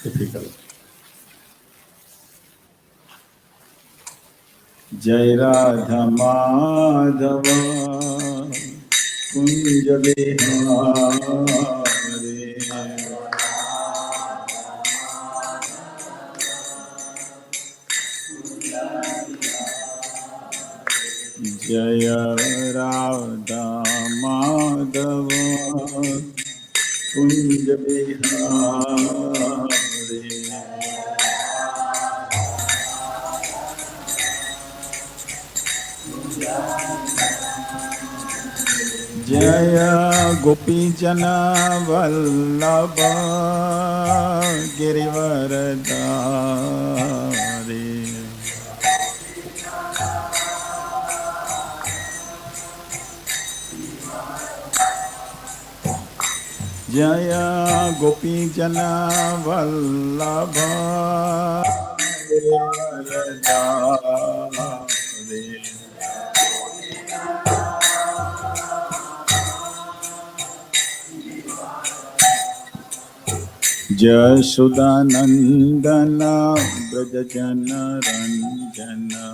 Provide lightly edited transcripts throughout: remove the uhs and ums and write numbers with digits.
difficult. Jai Radha Madhava Kunja Bihari Jaya Radha Madhava Kunja Bihari Jaya Gopi Jana Vallabha Girivaradari Jaya Gopi Jana Vallabha Girivaradari Jashodanandana Brajajana Ranjana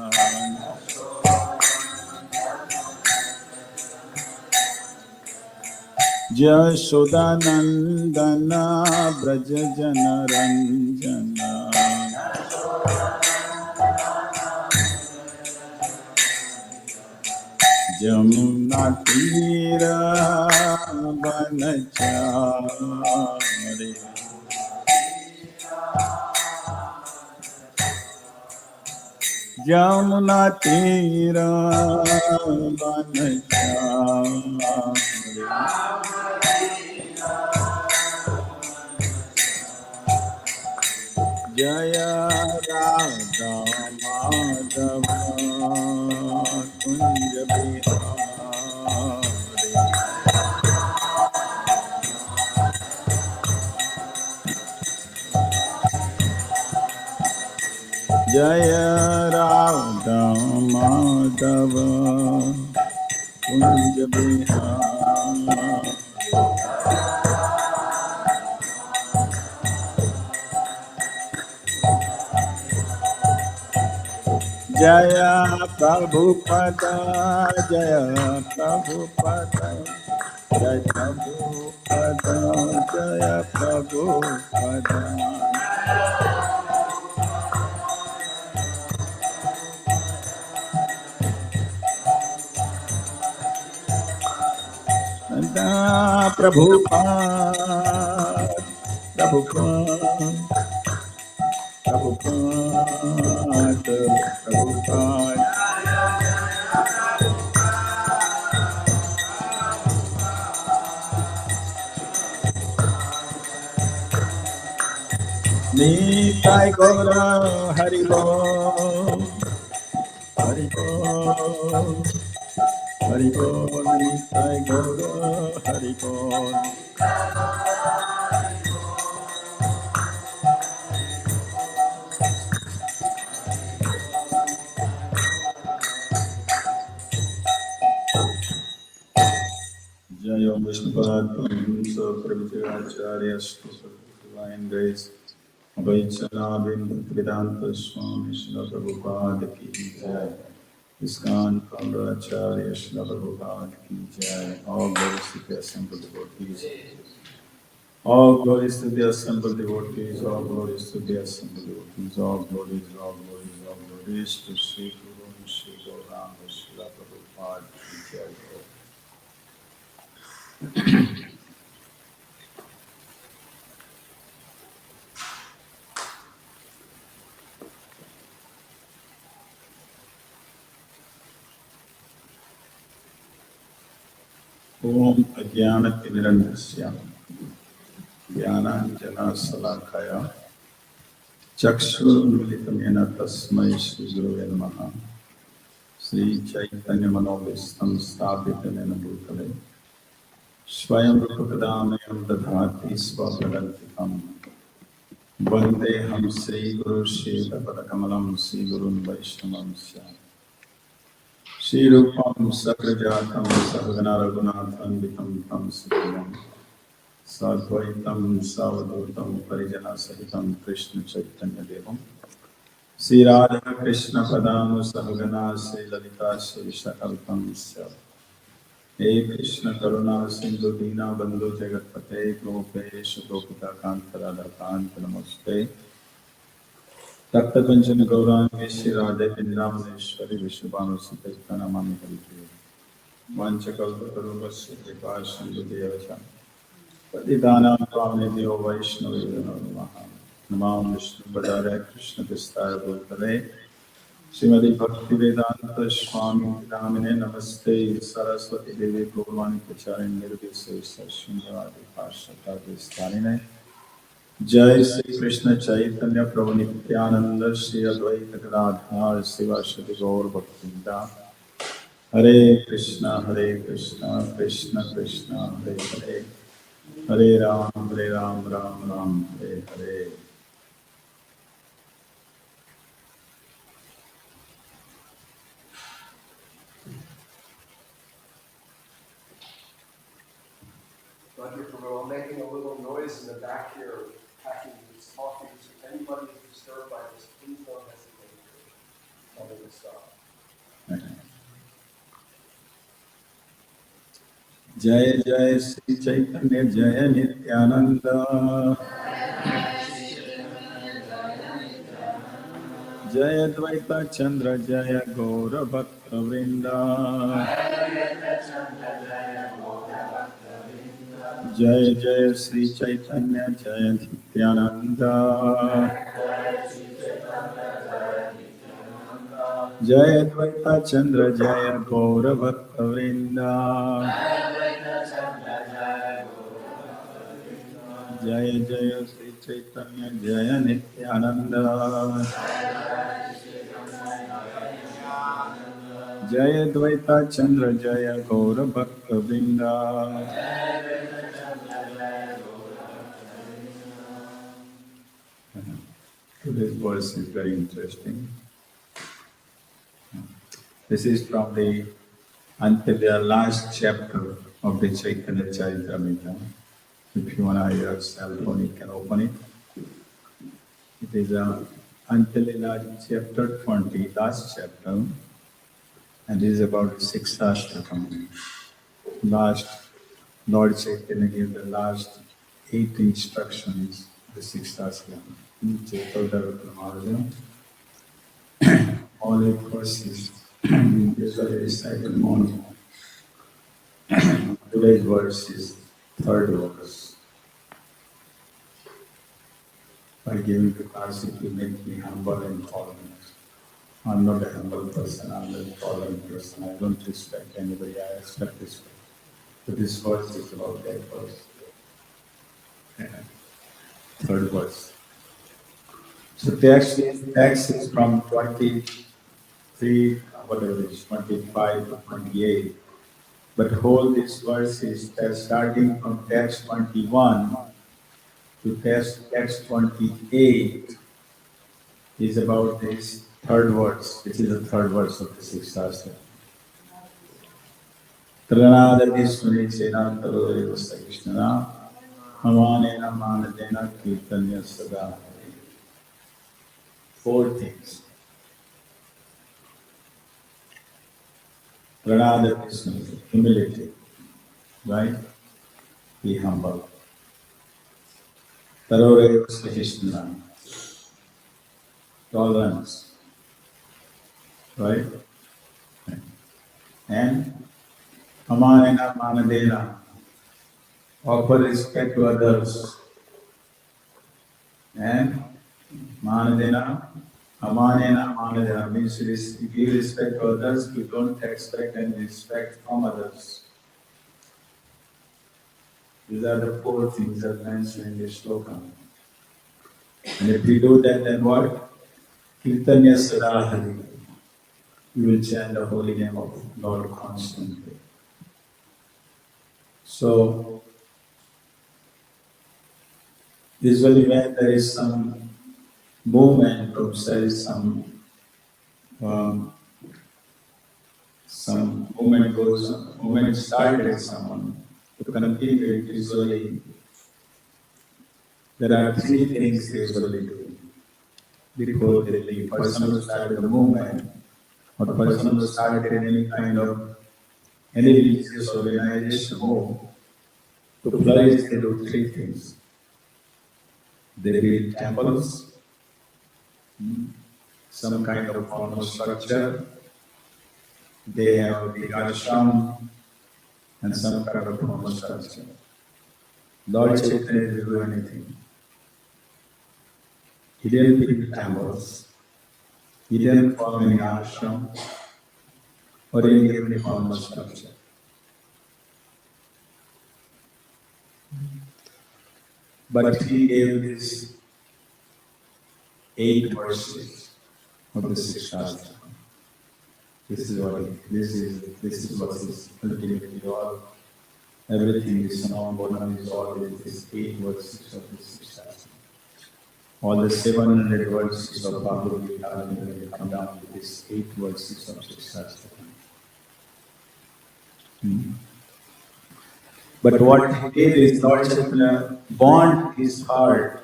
Jashodanandana Brajajana Ranjana Jamuna Tira Vanachari Jamuna Tira Vanachari Jaya Radha Madhava Kunja Bihari Jaya Radha Madhava Kunja Bihari Jaya Prabhupada Jaya Prabhupada Jaya Prabhupada Jaya Prabhupada Prabhupada Prabhupada Prabhupada Prabhupada Nitai Gaura Hari Bol Hari Bol Hari Bol Nitai Gaura Hari Bol Jaya Om Vishnupada Paramahamsa Prabhupada Divine Grace Vaichala Vedanta Swami Srila Prabhupada Ki Jai Iskcon Almvik Srila Prabhupada Ki Jai. All glories to the assembled devotees. All glories to the assembled devotees. All glories to the assembled devotees. All glories, all glories, all glories to Sri Guru and Sri Gauranga Srila Prabhupada Ki Jai. Om Ajnanatinirandasya Jnananjana Salakaya Chakshurmilitamena Tasmai Shri Gurave Namaha Sri Chaitanya Manovistam Sthapitamena Bhutale Swayam Rupagadamyam Dadhati Swapadarantikam Vandeham Sri Guru Shri Padakamalam Sri Gurun Vaishnavam Shri Rupam Sakrajatam Sahagana Raghunatham Vitam Tam Siddham Sadvaitam Savadhutam Parijana Sahitam Krishna Chaitanya Devam Sri Radha Krishna Padanu Sahagana Sri Lalita Sri Shakalpam Sya He Krishna Karuna Sindhu Dina Bandhu Jagatpate Gopesh Gopika Kantarada Kanta Namaste Takta Kanchana Gaurangi Sri Radha Vrindavaneshwari Vishwabhanu Sita Namami Haripriya Vanchakalpatarubhasya Kripa Sindhu Devacha Patitanam Pavnebhyo Vaishnavyo Namaha Namam Vishnu Padare Krishna Vistara Bhutale Srimati Bhaktivedanta Swami Namine Namaste Saraswati Devi Gurvani Pacharin Nirvise Sashunyavadi Pashata Vistarine Jai Sri Krishna Chaitanya Prabhu Nityananda Sri Advaita Gadadhar Sivasati Gaur Bhaktinda Hare Krishna Krishna Krishna Hare Hare Hare Ram, Ram, Hare Hare. We're making a little noise in the back here, packing these coffees. If anybody is disturbed by this, please don't hesitate to tell me to stop. Jai Jai Sri Chaitanya Jaya Nityananda Jaya Dvaita Chandra Jaya Gaura Bhakta Vrinda Jaya Jaya Sri Chaitanya Jaya Nityananda Jaya Dvaita Chandra Jaya Gaura Bhakta Vrinda Jaya Jaya Sri Chaitanya Jaya Nityananda Jaya Dvaita Chandra Jaya Gaura Bhakta Vrinda Today's verse is very interesting. This is from the until the last chapter of the Chaitanya Charitamrita. If you want to yourself phone, you can open it. It is until the last chapter 20, last chapter, and it is about the sixth ashtakam. Last, Lord Chaitanya gave the last 8 instructions, the sixth ashtakam. All 8 verses usually recited morning. Today's verse is third verse. By giving the class, it will make me humble and tolerant. I'm not a humble person, I'm a tolerant person. I don't respect anybody, I expect respect. But this verse is about that verse. Third verse. So text is from 23, whatever it is, 25 to 28. But whole this verse is starting from text 21 to text 28 is about this third verse, which is the third verse of the sixth shastra. Tranadati Sunichena Tarore Sagishnana Hamanena Manadena Kirtanya Sada. 4 things. Pranadati Suni, humility, right? Be humble. Tarore Sagishnana, tolerance, right? And Hamanena Manadena, offer respect to others. And Manadena, Amanena Manadena means you give respect to others, you don't expect any respect from others. These are the 4 things that mentioned in this sloka. And if you do that, then what? Kirtanya Sadahari. You will chant the holy name of Lord constantly. So, usually when there is some movement or there is some movement started someone to continue it, usually There are three things they usually do before they leave. Person who started the movement, or person who started any kind of any religious organization move, to flourish they do three things. They build temples, some kind of formal structure, they have a big ashram, and some kind of formal structure. Lord Chaitanya didn't do anything. He didn't build temples, he didn't form any ashram, or didn't give any formal structure. But he gave these 8 verses of the Six Shastra. This is what is ultimately all. Everything is known, Bodhana is all in these 8 verses of the Six Shastra. All the 700 verses of Bhagavad Gita will come down to these 8 verses of Six Shastra. But what he did is Lord Chaitanya bond his heart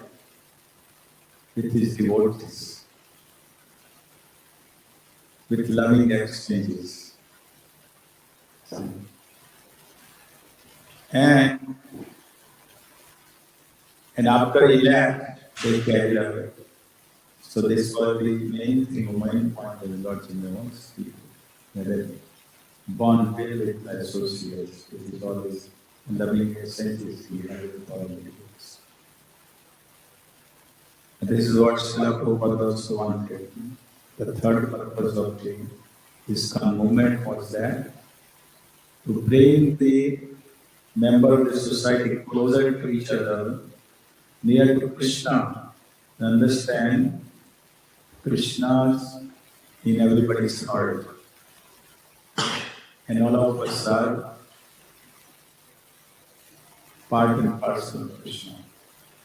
with his devotees, with loving exchanges. And after he left, they carried away. So this was the main thing, main point of Lord Chaitanya wants people. That bond with associates, it is always loving exchanges he had with all the devotees. And this is what Srila Prabhupada also wanted. The third purpose of the Iskcon movement was that to bring the member of the society closer to each other, near to Krishna, to understand Krishna's in everybody's heart. And all of us are part and parcel of Krishna.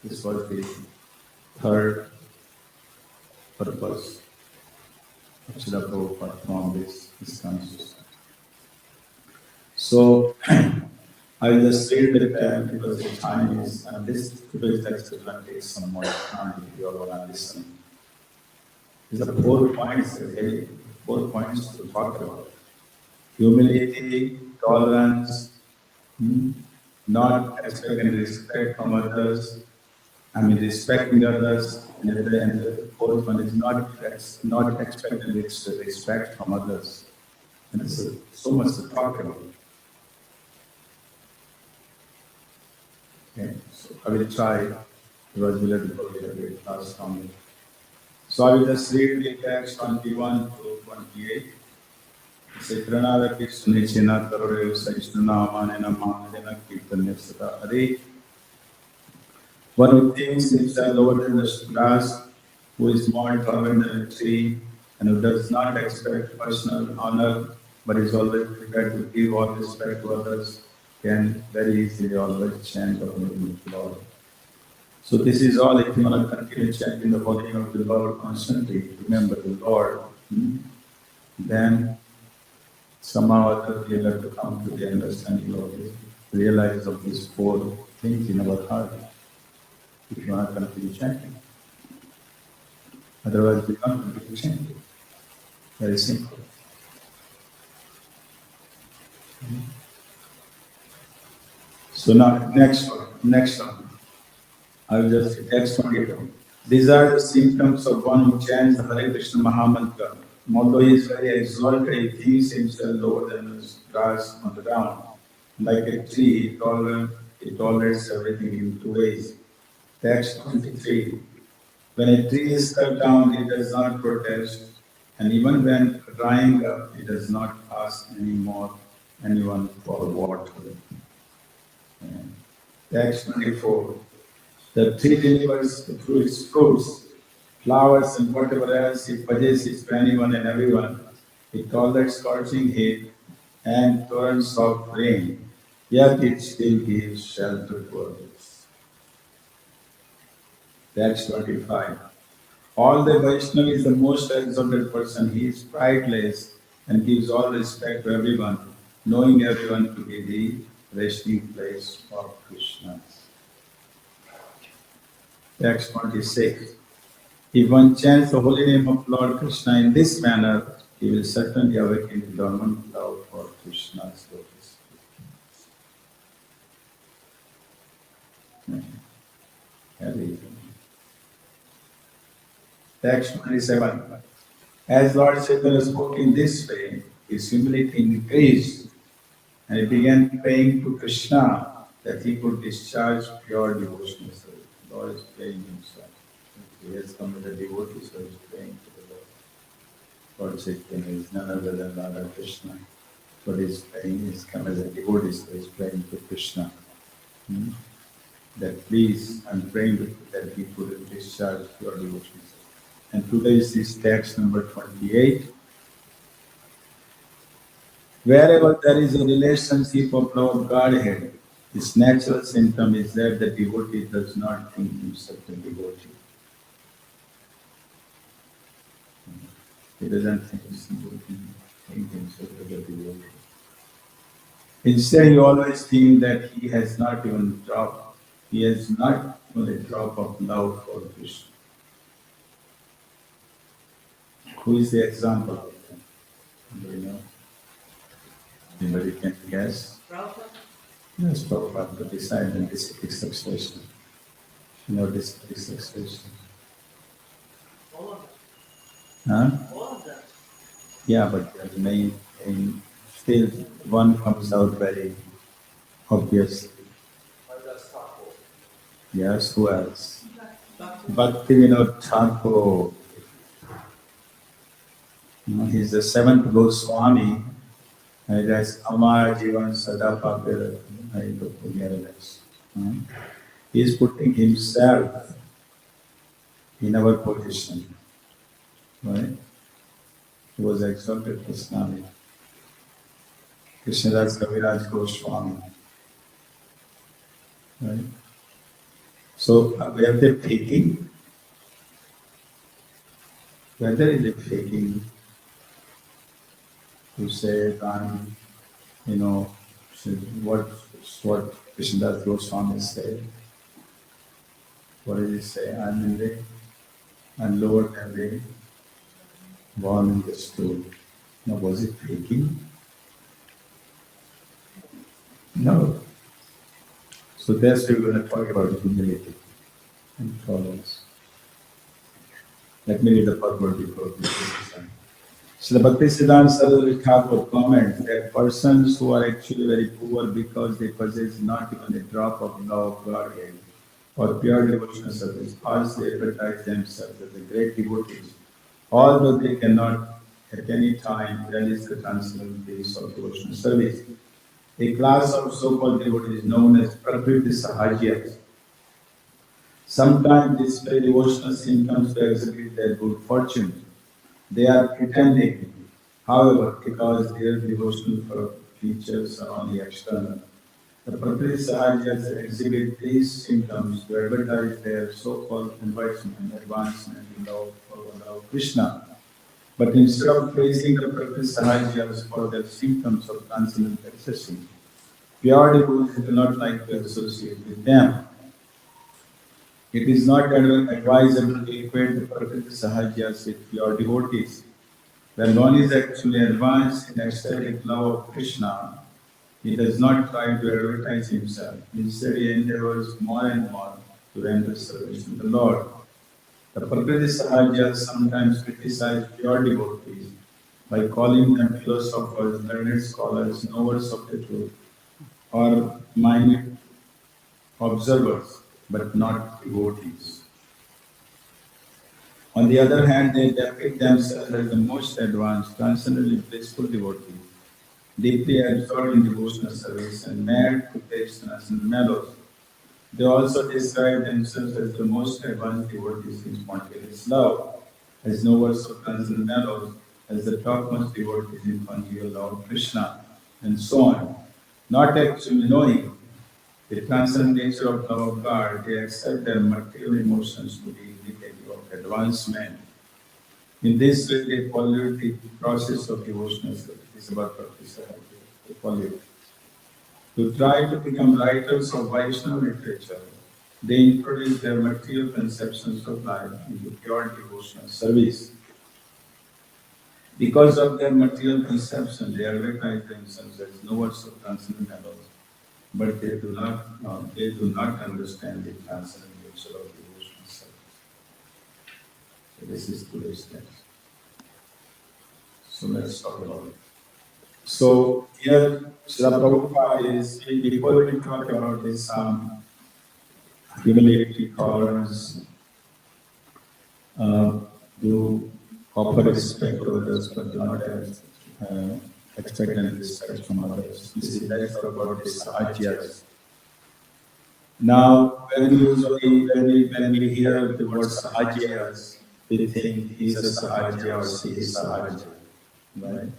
This was the third purpose of Srila Prabhupada from this Iskcon. So, I will just read it because the time is, and this today's lecture is going to take some more time if you all want to listen. These are 4 points, really, 4 points to talk about. Humility, tolerance, not expecting respect from others, respecting others, and the fourth one is not expecting respect from others. And this is so much to talk about. Okay, so I will try. Because we let the class come. So I will just read the text 21 to 28. Se pranada Krishna Tarore Saishnana Manena Manena Kirtan Sata Hare. One who thinks himself lower than the grass, who is more tolerant than a tree, and who does not expect personal honor, but is always prepared to give all respect to others, can very easily always chant of the Lord. So this is all. If you want to continue chanting the holy name of the Lord constantly, remember the Lord, then somehow or other you'll have to come to the understanding of this, realize of these 4 things in our heart. If you want to continue chanting. Otherwise, we can't continue chanting. Very simple. So now, next one. I will just text 22. These are the symptoms of one who chants the Hare Krishna Mahamantra. Although he is very exalted, he thinks himself lower than the grass on the ground. Like a tree, he tolerates everything in 2 ways. Text 23. When a tree is cut down, it does not protest, and even when drying up, it does not ask anyone for water. Text 24. The tree delivers fruits, flowers, and whatever else it possesses to anyone and everyone. It tolerates scorching heat and torrents of rain, yet it still gives shelter to others. Text 25. All the Vaishnava is the most exalted person. He is prideless and gives all respect to everyone, knowing everyone to be the resting place of Krishna. Text 26. If one chants the holy name of Lord Krishna in this manner, he will certainly awaken the dormant love for Krishna's lotus. Text 27. As Lord Chaitanya spoke in this way, his humility increased and he began praying to Krishna that he could discharge pure devotional service. Lord is praying himself. He has come with a devotee, so he is praying to the Lord. Lord Chaitanya is none other than Radha Krishna. But he is praying, he has come as a devotee, so he is praying to Krishna. That please, I'm praying that he could discharge pure devotion. And today is text number 28. Wherever there is a relationship of Lord Godhead, its natural symptom is that the devotee does not think himself a devotee. He doesn't think himself as a devotee. Instead, he always thinks that he has not even a drop of love for Krishna. Who is the example of that? Do you know? Anybody can guess? Prabhupada? Yes, Prabhupada, but beside the disciplic succession. You know disciplic succession? All of them. Huh? All of them. Yeah, but the main still one comes out very obviously. Yes, who else? Bhaktivinoda Thakur. He's the seventh Goswami. And that's Amar Jivan Sada Papir. He is putting himself in our position. Right? He was exalted Goswami. Krishnadas Kaviraj Goswami. Right? So, whether faking, whether is it faking to say, what Krishnadas Goswami said. What did he say? I'm lower than the born in the stool. Now, was it faking? No. So that's we're going to talk about humility and tolerance. Let me read the purport before we begin. So the Bhaktisiddhanta Saraswati Thakur comments that persons who are actually very poor because they possess not even a drop of love of Godhead or pure devotional service, falsely advertise themselves as the great devotees, although they cannot at any time realize the transcendental bliss of devotional service. A class of so-called devotees known as Prakriti Sahajias sometimes display devotional symptoms to exhibit their good fortune. They are pretending, however, because their devotional features are only external. The Prakriti Sahajas exhibit these symptoms to advertise their so-called advancement in love for Krishna. But instead of praising the Prakriti Sahajas for their symptoms of transcendental ecstasy, pure devotees do not like to associate with them. It is not advisable to equate the Prakriti Sahajas with pure devotees. When one is actually advanced in ecstatic love of Krishna, he does not try to advertise himself. Instead, he endeavors more and more to render service to the Lord. The Prakriti Sahajas sometimes criticize pure devotees by calling them philosophers, learned scholars, knowers of the truth, or minute observers, but not devotees. On the other hand, they depict themselves as the most advanced, transcendently blissful devotees, deeply absorbed in devotional service and mad to taste and mellows. They also describe themselves as the most advanced devotees in spontaneous love, as knowers of transcendental mellows, as the topmost devotees in conjugal love of Krishna, and so on. Not actually knowing the transcendent nature of love of God, they accept their material emotions to be indicative of advancement. In this way, they pollute the process of devotional service. It is about practice. They pollute. To try to become writers of Vaishnava literature, they introduce their material conceptions of life into pure devotional service. Because of their material conception, they advertise themselves as knowers of transcendental, but they do not understand the transcendent nature of devotional service. So this is today's text. So let's talk about it. So here, Srila Prabhupada is, before we talk about this humility, tolerance, do offer respect to others, but do not expect any respect from others. Let's talk about this sahajas. Now, when we hear the word sahajas, we think he's a sahaja or she is sahaja, right?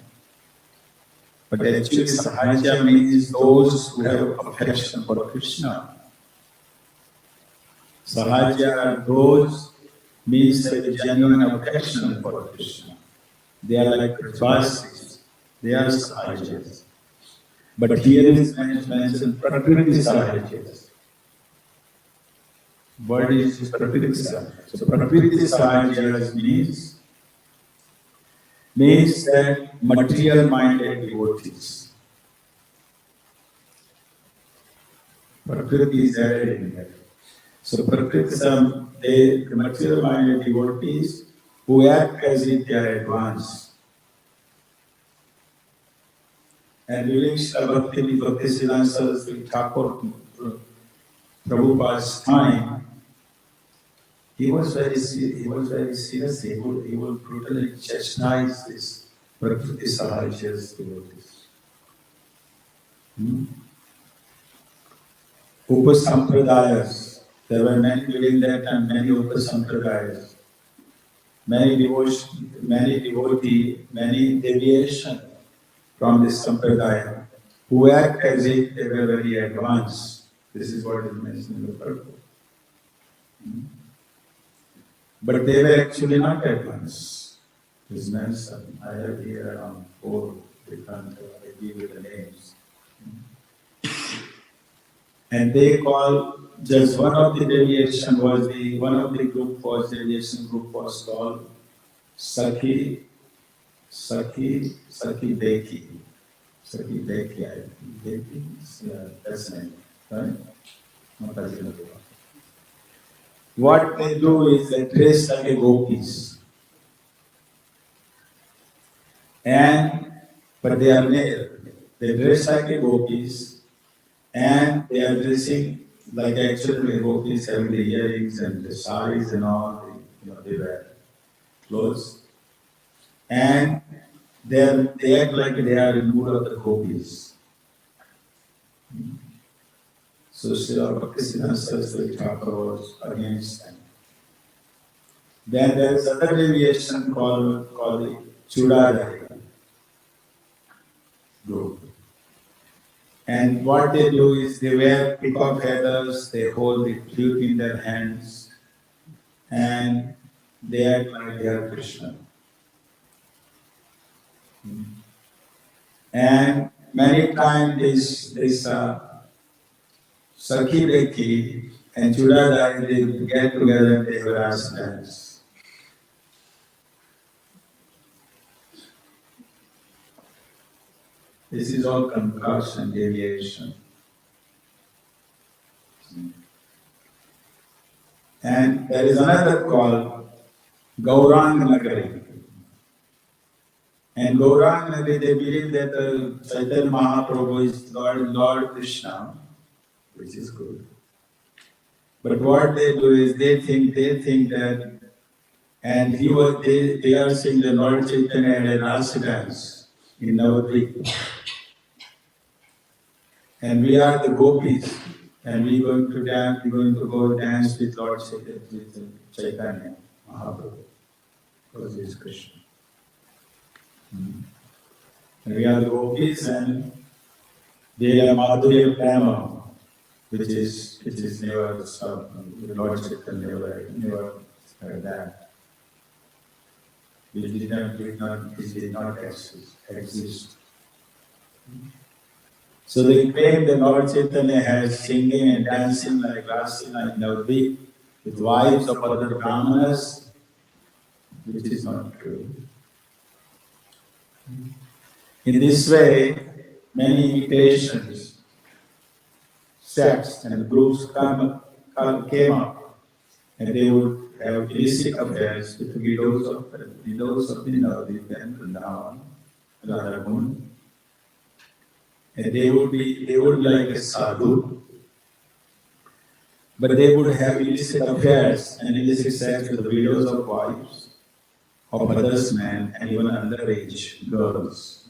But actually, sahaja means those who have affection for Krishna. Sahaja, those means have a genuine affection for Krishna. They are like Prajvasis. They are sahajas. But here is mentioned Prakriti sahajas. Word is Prakriti sahaja. So Prakriti sahajas means that material-minded devotees. Prakriti is added in there. So Prakriti, the material-minded devotees who act as if they are advanced. And during Bhaktisiddhanta Saraswati Thakur Prabhupada's time, he was very serious. He would brutally chastise this Prakriti sahajas devotees. Upasampradayas. There were many during that time, many upasampradayas. Many deviation from this sampradaya, who act as if they were very advanced. This is what is mentioned in the purport. But they were actually not advanced. This mentioned. I have here around 4 different, I give you the names. And they call, just one of the deviation was deviation group was called Sakhi Deki. Sakhi Deki, I think. Deki, that's the name, right? What they do is they dress like a gopis. But they are male. They dress like a gopis, and they are dressing like actually gopis, having the earrings and the saris and all, they wear clothes. And they act like they are in mood of the gopis. So Srila Bhaktisiddhanta Saraswati Thakur was against them. Then there is another deviation called the Chudadari group. And what they do is they wear peacock feathers, they hold the flute in their hands, and they act like they are Krishna. And many times this Sakhi Beki and Chudadari, they get together and they harass dance. This is all concoction, deviation. And there is another called Gaurang Nagari. And Gaurang Nagari, they believe that Chaitanya Mahaprabhu is Lord Krishna, which is good. But what they do is they think that, and they are saying the Lord Chaitanya had a rasa dance in Navadvip. And we are the gopis, and we're going to go dance with Lord Chaitanya Mahaprabhu, because he is Krishna. And we are the gopis, and they are Madhurya Prema, which is never stopped. Lord Chaitanya never heard that. It did not exist. So they claim that Lord Chaitanya has singing and dancing like Rasila in Almvik with wives of other brahmanas, which is not true. In this way, many imitations, sects and groups came up, and they would have illicit affairs with the widows of Navadvip and Vrindavan, Radharkund. And they would be like a sadhu, but they would have illicit affairs and illicit sex with the widows of wives, of others' men, and even underage girls.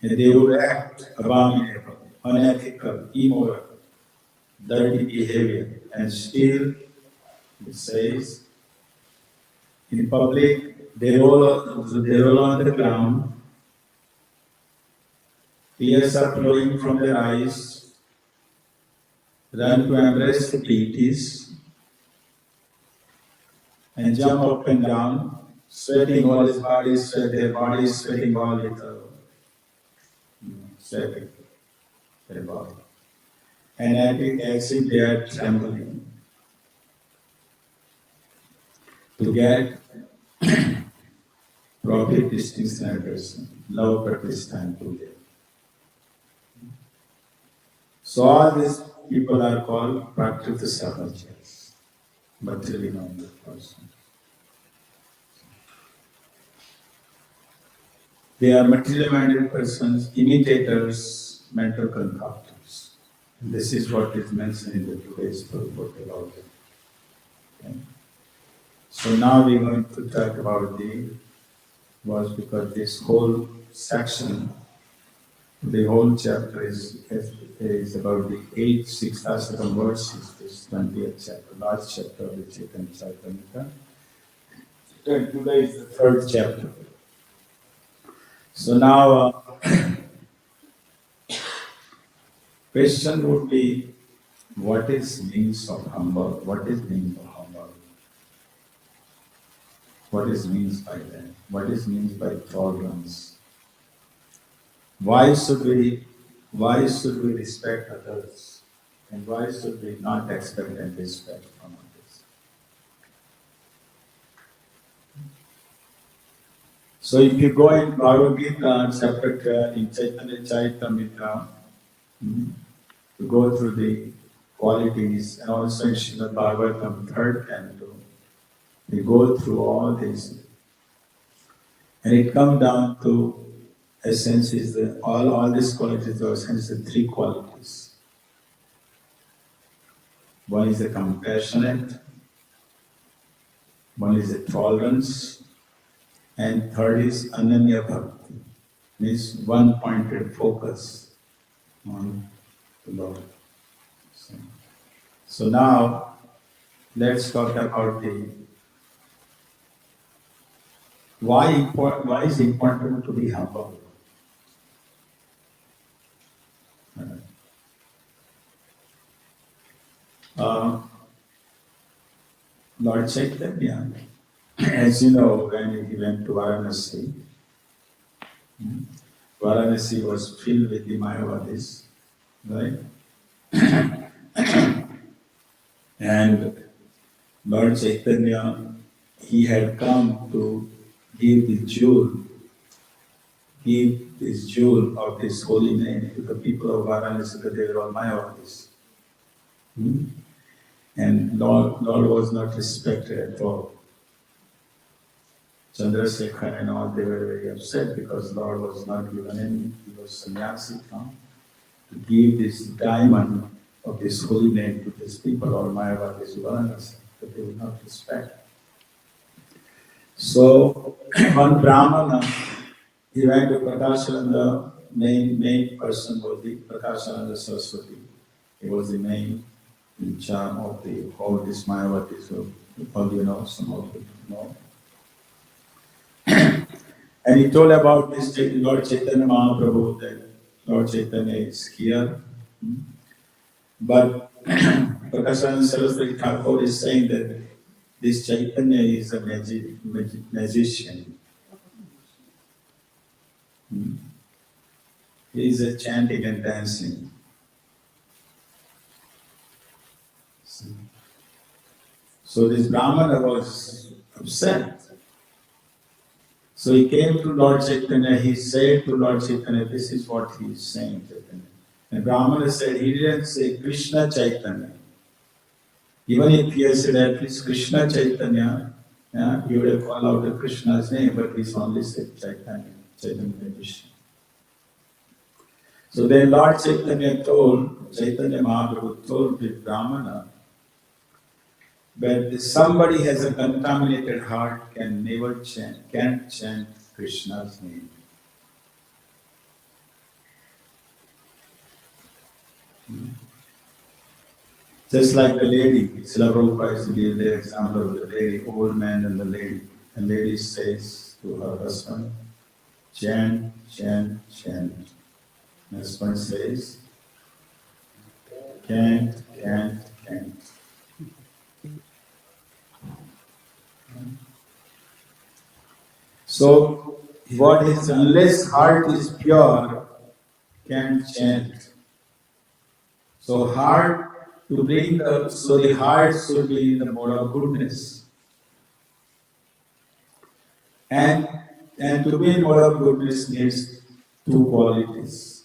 And they would act abominable, unethical, immoral, dirty behavior, and still, it says, in public, they roll on the ground, tears are flowing from their eyes, run to embrace the deities, and jump up and down, sweating all his body, their body is sweating all with sweating their body. And acting as if they are trembling to get profit, distinction, and person, love, pratishtha, and puja. So all these people are called prakriti samajyas, materially known person. They are materially minded persons, imitators, mental concoctors. And this is what is mentioned in the today's purport about it. Okay. So now we're going to talk about because this whole section, the whole chapter is about the 8 6,000 verses, this 20th chapter, last chapter of the Chaitanya Charitamrita. And today is the 3rd chapter. So now, question would be, what is means of humble? What is means of humble? What is means by that? What is means by tolerance? Why should we respect others? And why should we not expect and respect from others? So if you go in Bhagavad Gita, chapter 12, in Chaitanya Charitamrita, to go through the qualities, and also in Srimad Bhagavatam, 3rd canto, we go through all these. And it comes down to essence is all these qualities are essentially 3 qualities. One is the compassionate, one is the tolerance, and third is ananya bhakti, means one-pointed focus on the Lord. So now let's talk about why is it important to be humble. Lord Chaitanya, as you know, when he went to Varanasi, Varanasi was filled with the Mayavadis, right? And Lord Chaitanya, he had come to give this jewel of his holy name to the people of Varanasi, because they were all Mayavadis. And Lord was not respected at all. Chandrasekhar and all, they were very upset because Lord was not given any, he was sannyasi, to give this diamond of this holy name to these people, or Mayavadis, Varanasi, that they would not respect. So, one Brahmana, he went to Prakashananda, main person was the Prakashananda Saraswati. He was the main in charge of all these Mayavadis, so all you know, some of you know. And he told about this Lord Chaitanya Mahaprabhu, that Lord Chaitanya is here. But Prakashananda Saraswati Thakur is saying that this Chaitanya is a magician. he is chanting and dancing. So this Brahmana was upset. So he came to Lord Chaitanya, he said to Lord Chaitanya, this is what he is saying, Chaitanya. And Brahmana said, he didn't say Krishna Chaitanya. Even if he had said at least Krishna Chaitanya, yeah, he would have called out the Krishna's name, but he only said Chaitanya, Chaitanya Krishna. So then Lord Chaitanya Mahaprabhu told the Brahmana, but somebody has a contaminated heart can't chant Krishna's name. Just like the lady, Srila Prabhupada gave the example of the lady, old man and the lady. The lady says to her husband, chant, chant, chant. The husband says, can't, can't, can't. So, what is, unless heart is pure, can't chant. So heart to bring the heart should be in the mode of goodness. And to be in mode of goodness needs two qualities: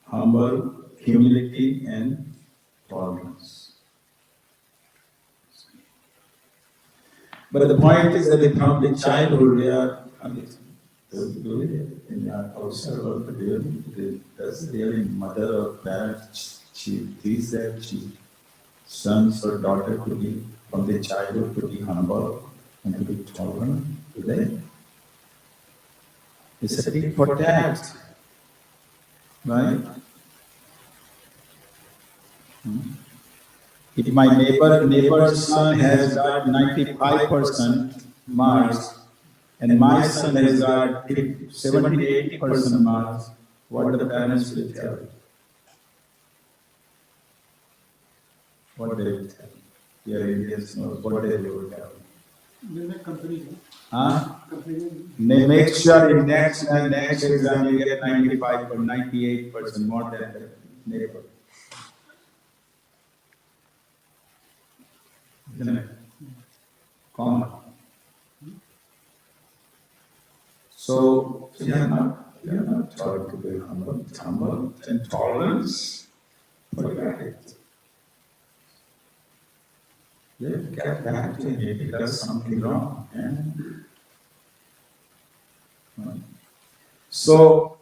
humble, humility, and tolerance. But the point is that from the childhood we are in our outside world, does really mother or parents teach their sons or daughter to be from their childhood to be humble and to be tolerant today? It's a tit for tat, right? If my neighbor's son has got 95% marks and my son has got 70-80% marks, what the parents will tell? What they will tell? Your Indians know what they will tell. They make comparison. They make sure in next exam you get 95 or 98% more than the neighbor. Isn't it? Common. So you are not taught to be humble and tolerance. Forget it. You get back to him if he does something wrong. So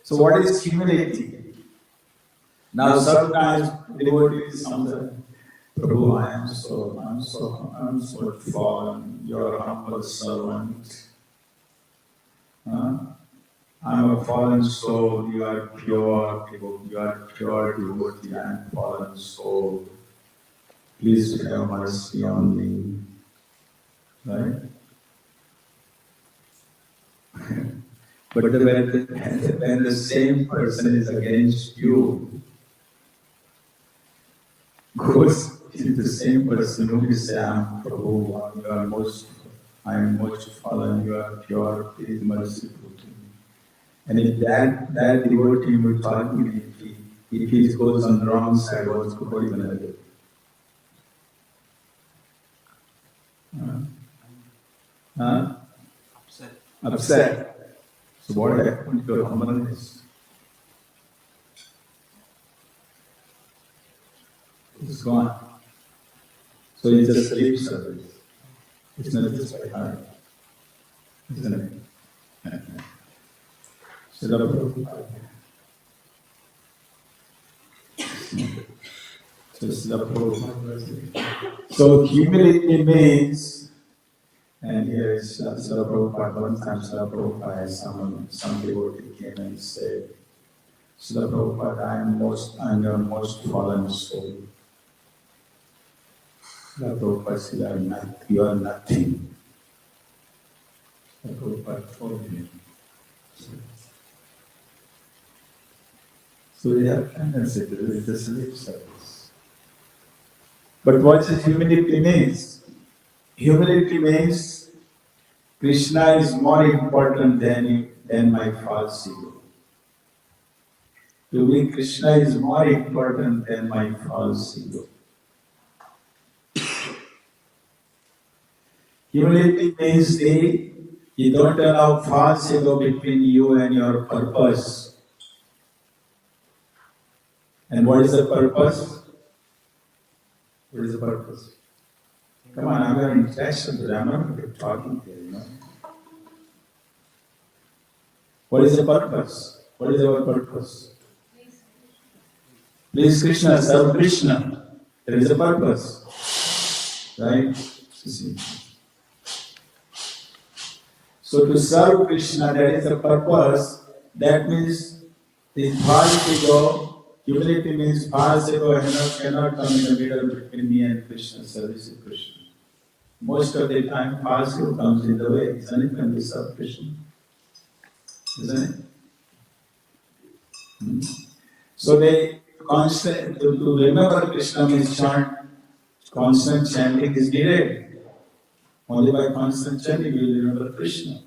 what is humility? Now sometimes devotees say, Prabhu, I'm so fallen. You're a humble servant. I'm a fallen soul. You are pure devotee. I'm fallen soul. Please have mercy on me. Right? But when the same person is against you, goes to the same person who will say, Prabhu, I am most fallen, you are pure, please merciful to me. And if that devotee will talk to me, if he goes on the wrong side, what are you going to do? Upset. So what happened to your humbleness? It's gone. So it's just lip service. It's not just by heart. Isn't it? So humility means, and here is Srila Prabhupada, one time Srila Prabhupada, some devotee came and said, Srila Prabhupada, I'm your most fallen soul. Srila Prabhupada said, you are nothing. Srila Prabhupada told him. So we have tendency to do this lip service. But what does humility means? Humility means Krishna is more important than my false ego. To me, Krishna is more important than my false ego. Humility means you don't allow false ego between you and your purpose. And what is the purpose? What is the purpose? Come on, I'm very interested. I'm not talking here. What is the purpose? What is our purpose? Please Krishna, serve Krishna. There is a purpose. Right? See. So to serve Krishna, that is the purpose. That means the false ego, humility means false ego cannot come in the middle between me and Krishna, service of Krishna. Most of the time, false ego comes in the way, isn't it, when we serve Krishna? Isn't it? So they constant to remember Krishna means chant, constant chanting is needed. Only by constant chanting you will remember Krishna.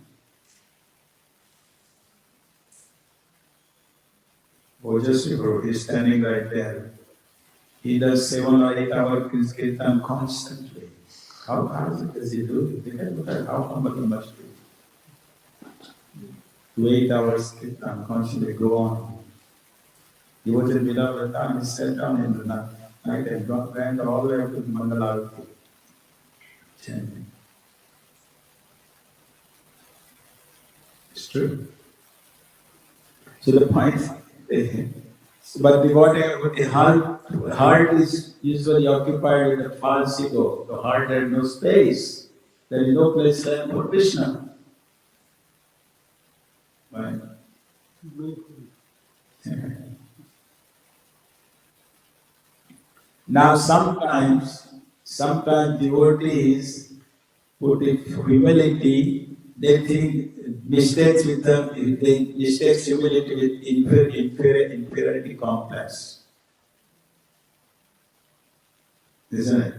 Ojasvi Prabhu is standing right there. He does 7 or 8 hours Kirtan constantly. How hard does he do it? Look at how humble he must be. 2 8 hours Kirtan constantly go on. He was in Vilavrata, he sat down in the night and went all the way up to Mangalarati. Chanting. It's true. So the point, but the heart is usually occupied with the false ego. The heart has no space. There is no place for Krishna. Right? Now sometimes devotees put humility, they think mistakes humility with inferiority complex. Isn't it?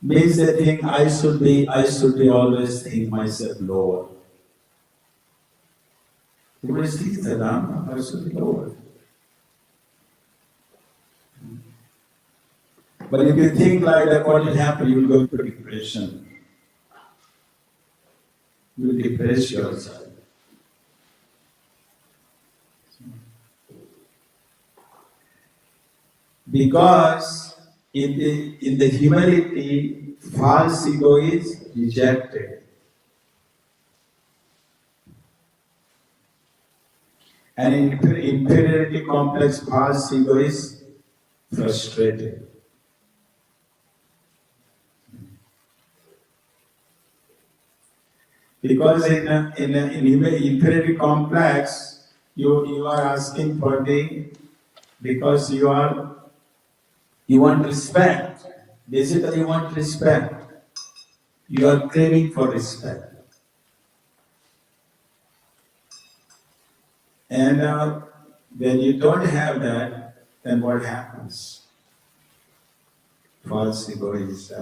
Means they think I should be always think myself lower. Always think that I should be lower. But if you think like that, what will happen? You will go into depression. You will depress yourself. Because in the humility, false ego is rejected. And in inferiority complex, false ego is frustrated. Because in inferiority complex, you are asking for because you want respect. Basically, you want respect. You are craving for respect. And when you don't have that, then what happens? False ego is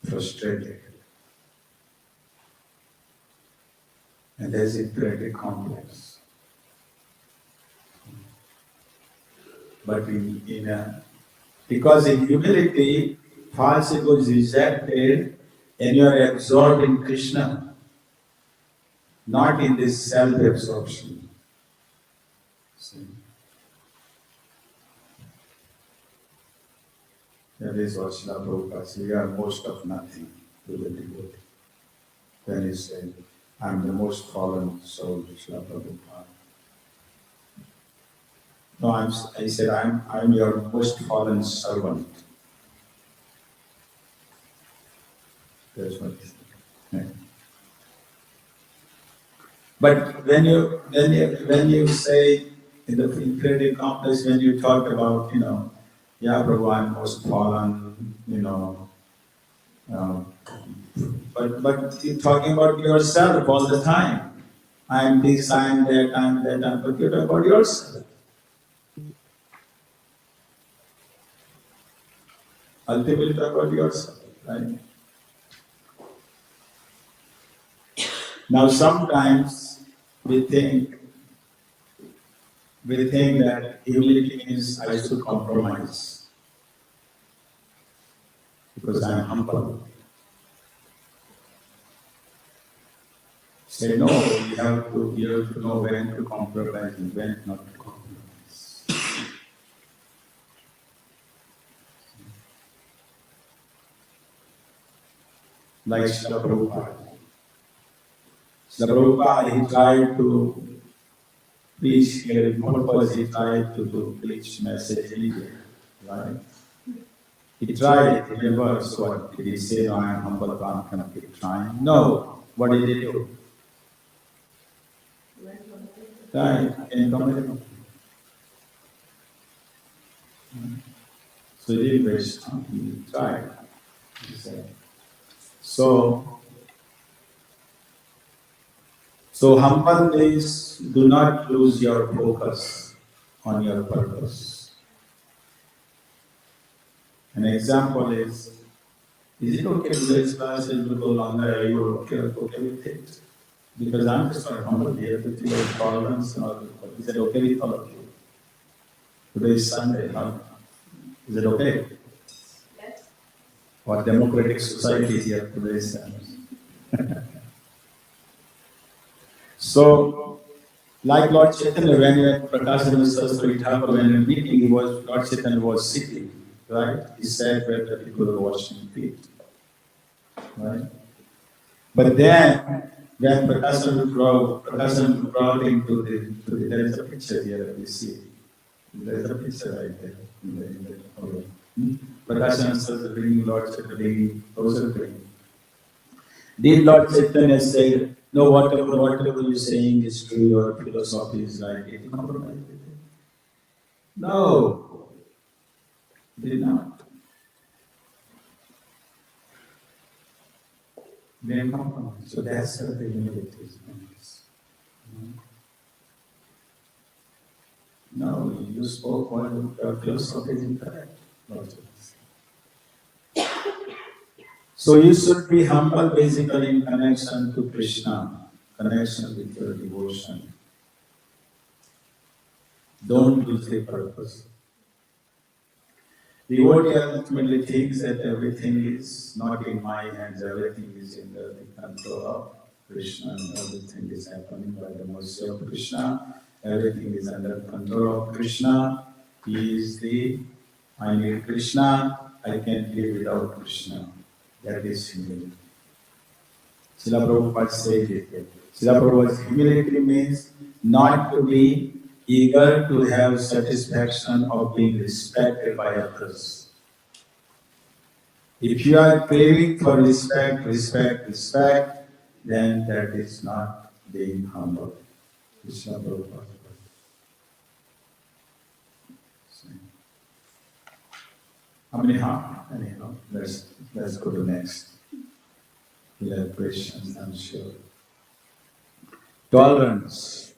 frustrated. And there's inferiority complex. But because in humility, false ego is rejected and you are absorbed in Krishna, not in this self-absorption. See? That is what Srila Prabhupada said, we are most of nothing to the devotee. Then he said, I am the most fallen soul, Srila Prabhupada. No, I said, I am your most fallen servant. That's what he said. Yeah. But when you say in the inferiority complex, when you talk about, yeah, Prabhu, I'm most fallen, but you're talking about yourself all the time. I'm this, I'm that, but you're talking about yourself. Ultimately talk about yourself, right? Now sometimes we think we think that humility means I should compromise because I am humble. Say no, you have to know when to compromise and when not to compromise. Like Srila Prabhupada. Srila Prabhupada, he tried to preach here in purpose, he tried to preach message anywhere, right? He tried it, he never, so what, did he say, no, I am humble, but I'm going to keep trying? No. What did he do? Right, incomparable. So he didn't waste time, he tried. He said. So humble means do not lose your focus on your purpose. An example is it okay today's class is a little longer? Are you okay with it? Because I'm just not humble here with your tolerance and all. Is it okay with all of you? Today is Sunday, huh? Is it okay? Yes. Or democratic society is here today. So, like Lord Chaitanya, when he went Prakasana Saraswati Thakur, when in a meeting, Lord Chaitanya was sitting, right? He sat where the people were washing feet, right? But then, when Prakasana brought him there is a picture here that we see. There is a picture right there. In the photo. Prakasana Saraswati bringing Lord Chaitanya, bringing closer to him. Did Lord Chaitanya say, no, whatever you're saying is true, your philosophy is right, did he compromise with it? No, he did not. He didn't compromise. So that's what the humility is. No, you spoke what your philosophy is incorrect. So you should be humble basically in connection to Krishna, connection with your devotion. Don't lose the purpose. The devotee ultimately thinks that everything is not in my hands, everything is in the control of Krishna, and everything is happening by the mercy of Krishna, everything is under control of Krishna. He is I need Krishna, I can't live without Krishna. That is humility. Srila Prabhupada said it. Srila Prabhupada's humility means not to be eager to have satisfaction of being respected by others. If you are craving for respect, then that is not being humble. Krishna Prabhupada. Anyhow, let's go to next. We'll have questions, I'm sure. Tolerance.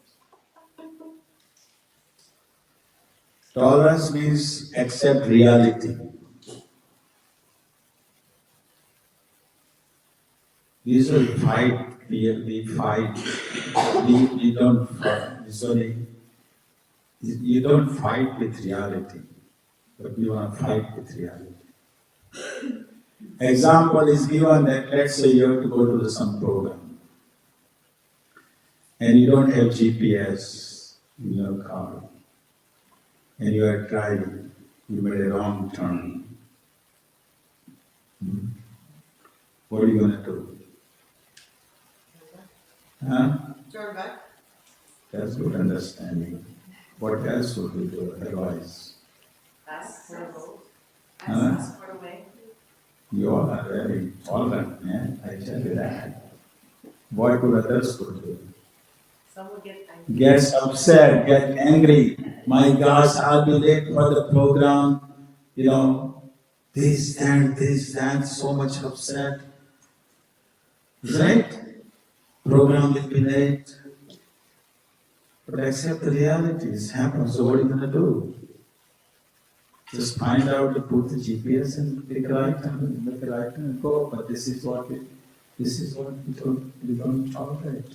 Tolerance means accept reality. Usually we don't fight. Usually you don't fight with reality, but you want to fight with reality. Example is given that let's say you have to go to some program and you don't have GPS in your car and you are driving, you made a wrong turn. What are you going to do? Huh? Turn back. That's good understanding. What else would we do otherwise? Ask for a vote. Huh? Ask for a way. You all are very tolerant, man. I tell you that. What would others do? Some will get angry. Gets upset, get angry. My gosh, I'll be late for the program. This, that, so much upset. Right? Program will be late. But accept the realities happen. So what are you going to do? Just find out, put the GPS and pick a right turn, make a right turn and go. But this is what we don't tolerate.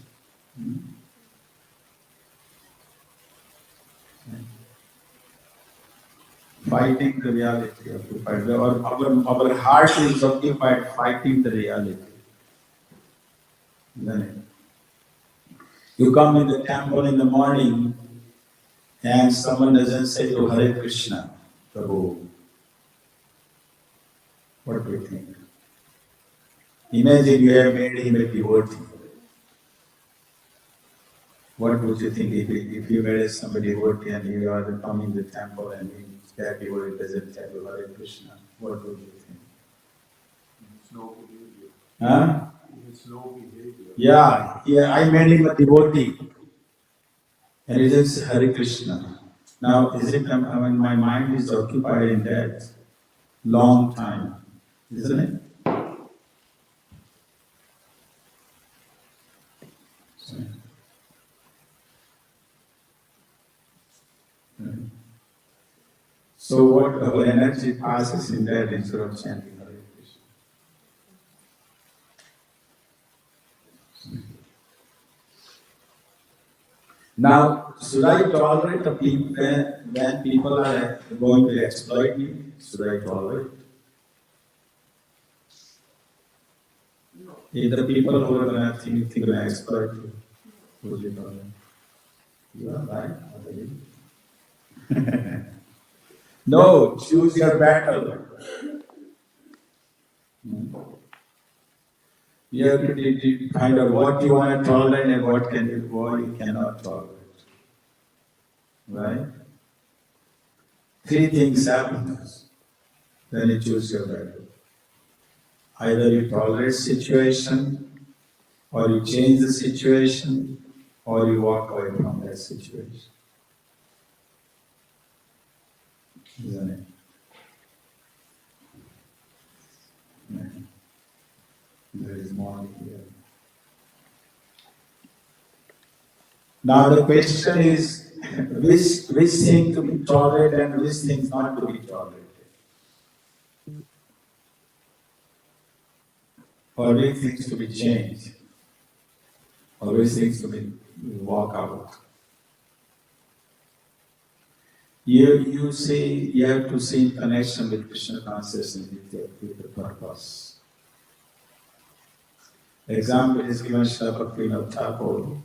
fighting the reality, occupied. Our heart is occupied fighting the reality. Isn't it? You come in the temple in the morning and someone doesn't say to Hare Krishna, Prabhu, what do you think? Imagine you have made him a devotee. What would you think if you made somebody devotee and you are coming to the temple and that devotee doesn't tell you Hare Krishna? What would you think? It's no behavior. Huh? It's no behavior. Yeah, I made him a devotee. And it is Hare Krishna. Now, is it, my mind is occupied in that long time, isn't it? So what our energy passes in that instead of chanting Hare Krishna. Now, should I tolerate the people when people are going to exploit me? Should I tolerate? If the people who are going to think going to exploit you, would you tolerate? You are right, I believe. No, choose your battle. You have to find out what you want to tolerate and what you cannot tolerate. Right? Three things happen when you choose your battle. Either you tolerate situation, or you change the situation, or you walk away from that situation. Isn't it? Yeah. There is more here. Now the question is, which thing to be tolerated and which things not to be tolerated? Or which things to be changed? Or which things to be walk out? You see, you have to see in connection with Krishna consciousness with the purpose. Example is given Srila Thakur.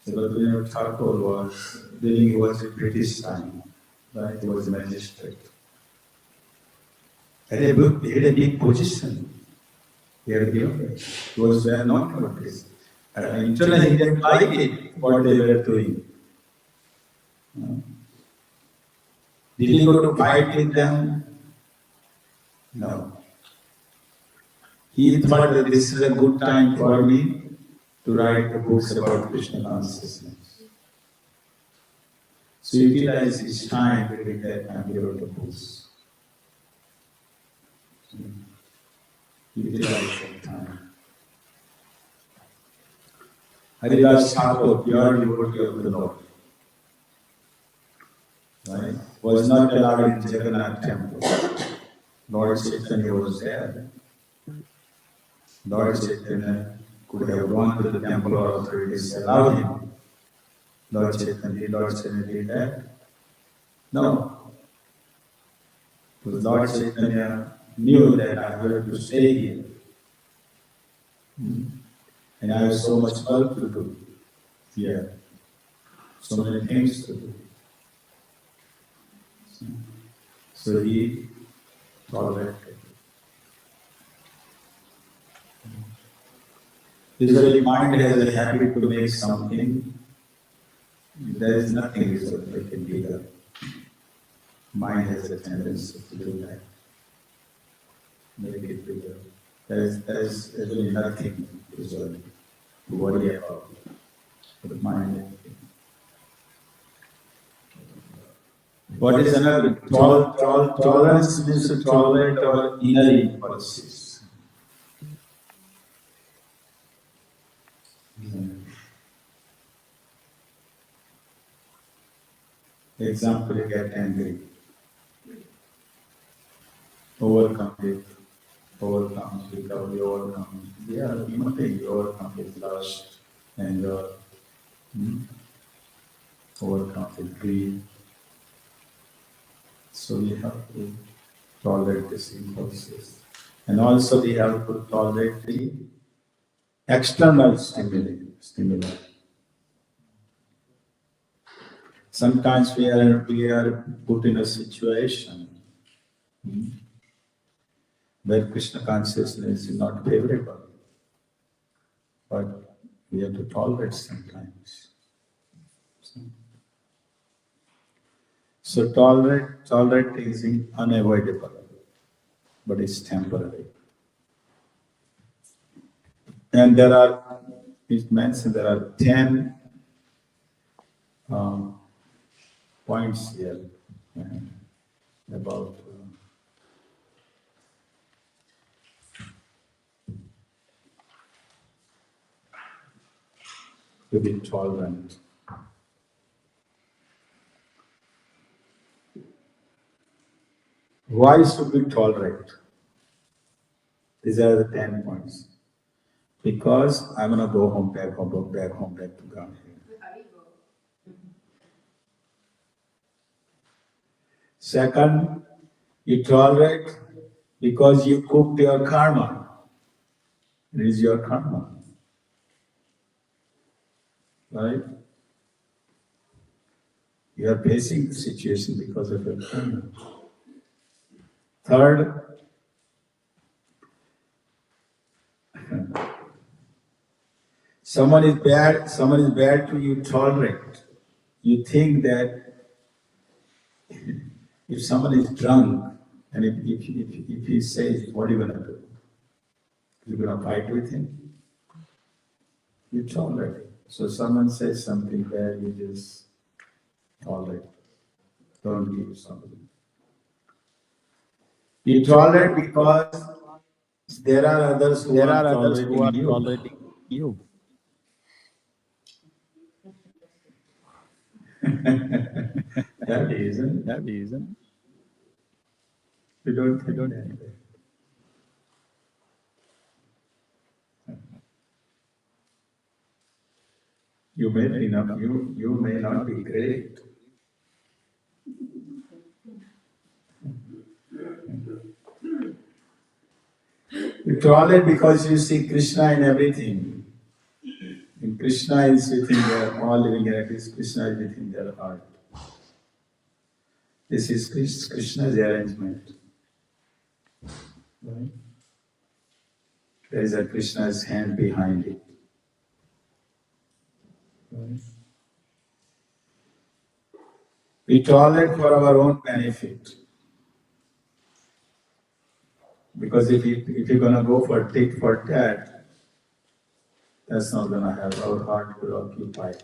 Srila Thakur was during he was in British time, right? He was a magistrate. He had a big position. He was well known about this. Internally he didn't like it, what they were doing. Did he go to fight with them? No. He thought that this is a good time for me to write the books about Krishna consciousness. So he utilized his time during that time he wrote the books. Utilize that time. Haridas Thakur, pure devotee of the Lord, right, was not allowed in Jagannath temple. Lord Chaitanya was there. Lord Chaitanya could have gone to the temple or authorities allowed him. Lord Chaitanya did that? No. Because Lord Chaitanya knew that I have to stay here. And I have so much work to do here. So many things to do. So he tolerated. Usually mind has a habit to make something. There is nothing that can be done. Mind has a tendency to do that. Make it bigger. There is really nothing usually to worry about. But mind. What is another? Tolerance means to tolerate our inner impulses. Example, you get angry. Overcome it. Overcome, recovery, overcome. Yeah, human thing, you overcome with lust, anger, overcome with greed. So we have to tolerate this impulses. And also we have to tolerate the external stimuli. Sometimes we are put in a situation where Krishna consciousness is not favorable, but we have to tolerate sometimes. So tolerate is unavoidable, but it's temporary. And it mentioned there are 10 um, points here about to be tolerant. Why should we tolerate? These are the 10 points. Because I'm gonna go home, back to ground here. Second, you tolerate because you cooked your karma. It is your karma. Right? You are facing the situation because of your karma. Third, someone is bad to you, tolerate. You think that if someone is drunk and if he says, what are you gonna do? You're gonna fight with him? You tolerate it. So someone says something bad, you just tolerate. Don't give somebody. You tolerate because there are others who are tolerating you. you. That isn't. That isn't. You don't think that way. You may be not, you may not be great. You tolerate because you see Krishna in everything. And Krishna is within their, all living entities, Krishna is within their heart. This is Krishna's arrangement. Right? There is a Krishna's hand behind it. Right? We tolerate for our own benefit. Because if you're gonna go for tit for tat, that's not gonna have our heart preoccupied.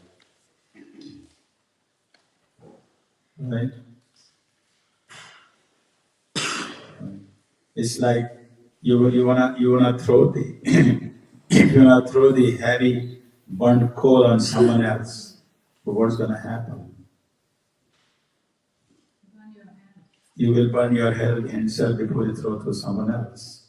Right? It's like you wanna throw the you wanna throw the heavy burnt coal on someone else. But what's gonna happen? You will burn your handself before you throw to someone else.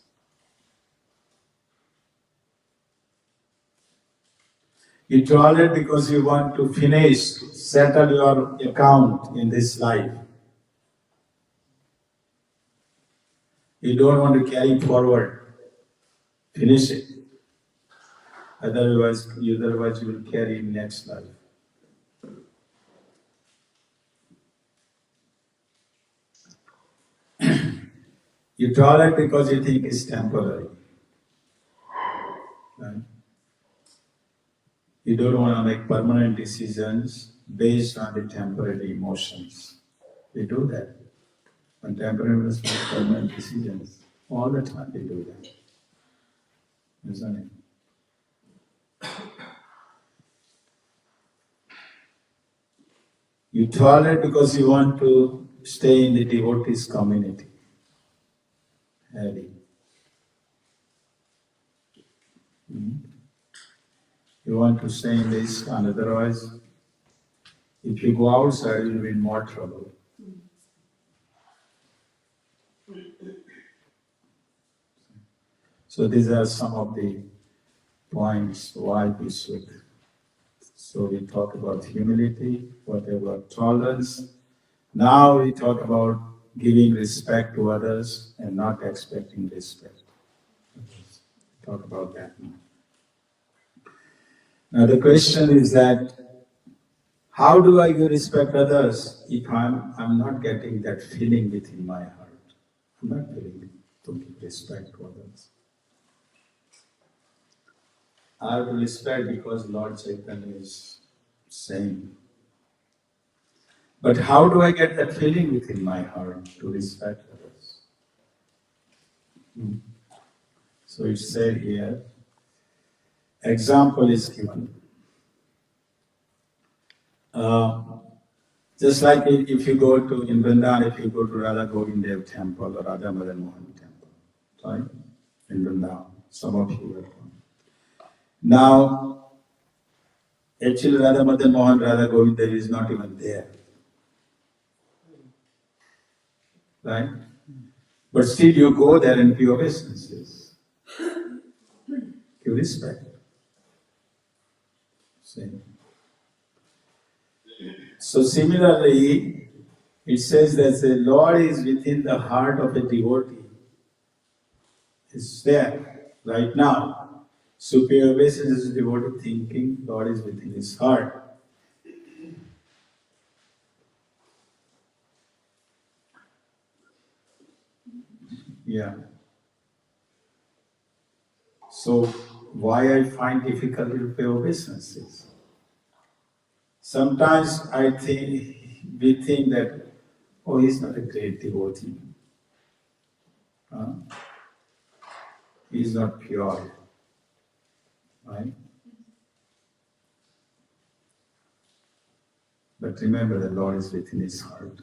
You tolerate because you want to settle your account in this life. You don't want to carry forward. Finish it. Otherwise you will carry in next life. You tolerate because you think it's temporary. Right? You don't want to make permanent decisions based on the temporary emotions. We do that. When temporary is make permanent decisions, all the time we do that. Isn't it? You tolerate because you want to stay in the devotees community. Heavy. You want to stay in the Iskcon, otherwise, if you go outside, you'll be in more trouble. So these are some of the points why we should. So we talk about humility, what about tolerance. Now we talk about giving respect to others and not expecting respect. Talk about that now. Now the question is that how do I give respect others if I'm not getting that feeling within my heart? I'm not feeling to give respect to others. I have to respect because Lord Chaitanya is saying. But how do I get that feeling within my heart to respect others? So it's said here, example is given. Just like if you go to in Vrindavan, if you go to Radha Govindev temple or Radha Madan Mohan temple, right? In Vrindavan, some of you have gone. Now, actually Radha Madan Mohan, Radha Govindev is not even there, right? But still you go there and pay obeisances, give respect. See? So similarly, it says that the Lord is within the heart of a devotee. It's there right now. Superior obeisance is a devotee thinking Lord is within his heart. Yeah. So why I find difficulty to pay obeisances? Sometimes we think that, oh, he's not a great devotee. He's not pure. Right? But remember the Lord is within his heart.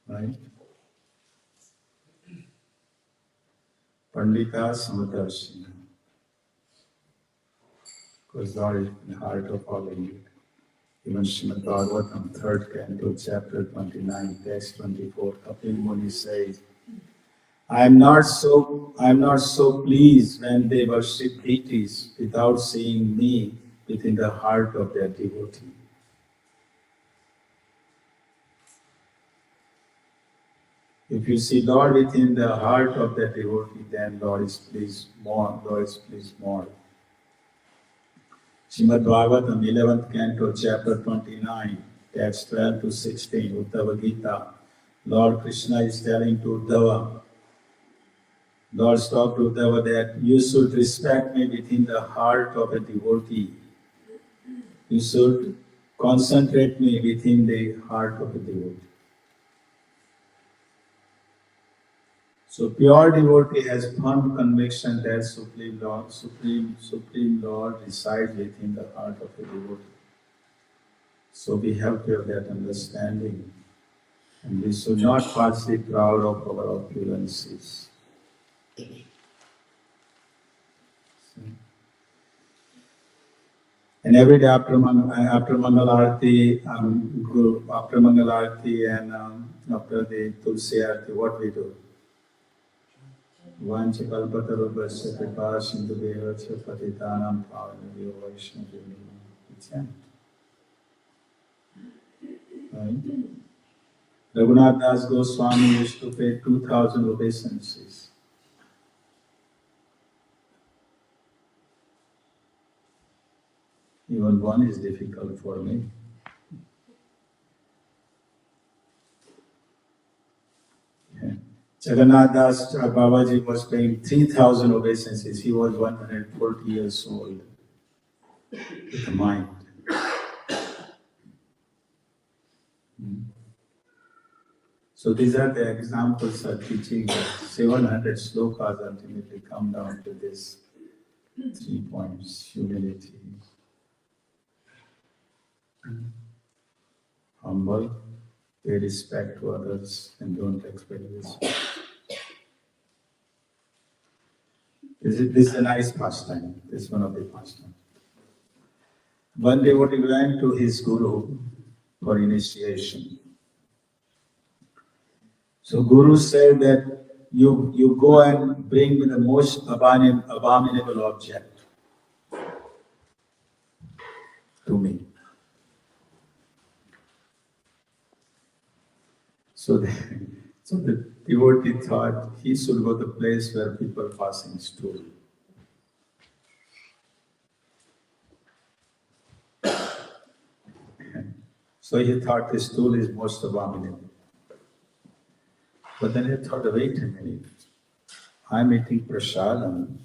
Right? Pandita Samadarshina. Because Lord is in the heart of all of you. Even Srimad Bhagavatam, 3rd canto, chapter 29, text 24, Kapil Muni says, I am not so pleased when they worship deities without seeing me within the heart of their devotee. If you see Lord within the heart of the devotee, then Lord is pleased more, Lord is pleased more. Srimad Bhagavatam, 11th canto, chapter 29, text 12 to 16, Uddhava Gita. Lord Krishna is telling to Uddhava, Lord talked to Uddhava that you should respect me within the heart of a devotee. You should concentrate me within the heart of a devotee. So pure devotee has firm conviction that Supreme Lord resides within the heart of a devotee. So we have to have that understanding. And we should not falsely proud of our opulences. And every day after Mangal Arati, after Mangal Arati and after the Tulsi Arati, what we do? Vancha kalpatarubhasya kripa sindhu devacya patitanam pavanabhyo vaishnavyo. We chant. Right? Raghunath Das Goswami used to pay 2,000 obeisances. Even one is difficult for me. Yeah. Jagannath Das Babaji was paying 3,000 obeisances. He was 140 years old with a mind. So these are the examples of teaching that 700 slokas ultimately come down to this 3 points: humility, humble, pay respect to others, and don't expect respect. This is a nice pastime. This is one of the pastimes. One devotee went to his guru for initiation. So Guru said that you go and bring me the most abominable object to me. So the devotee thought he should go to the place where people passing stool. So he thought the stool is most abominable. But then he thought, wait a minute, I'm eating prasadam,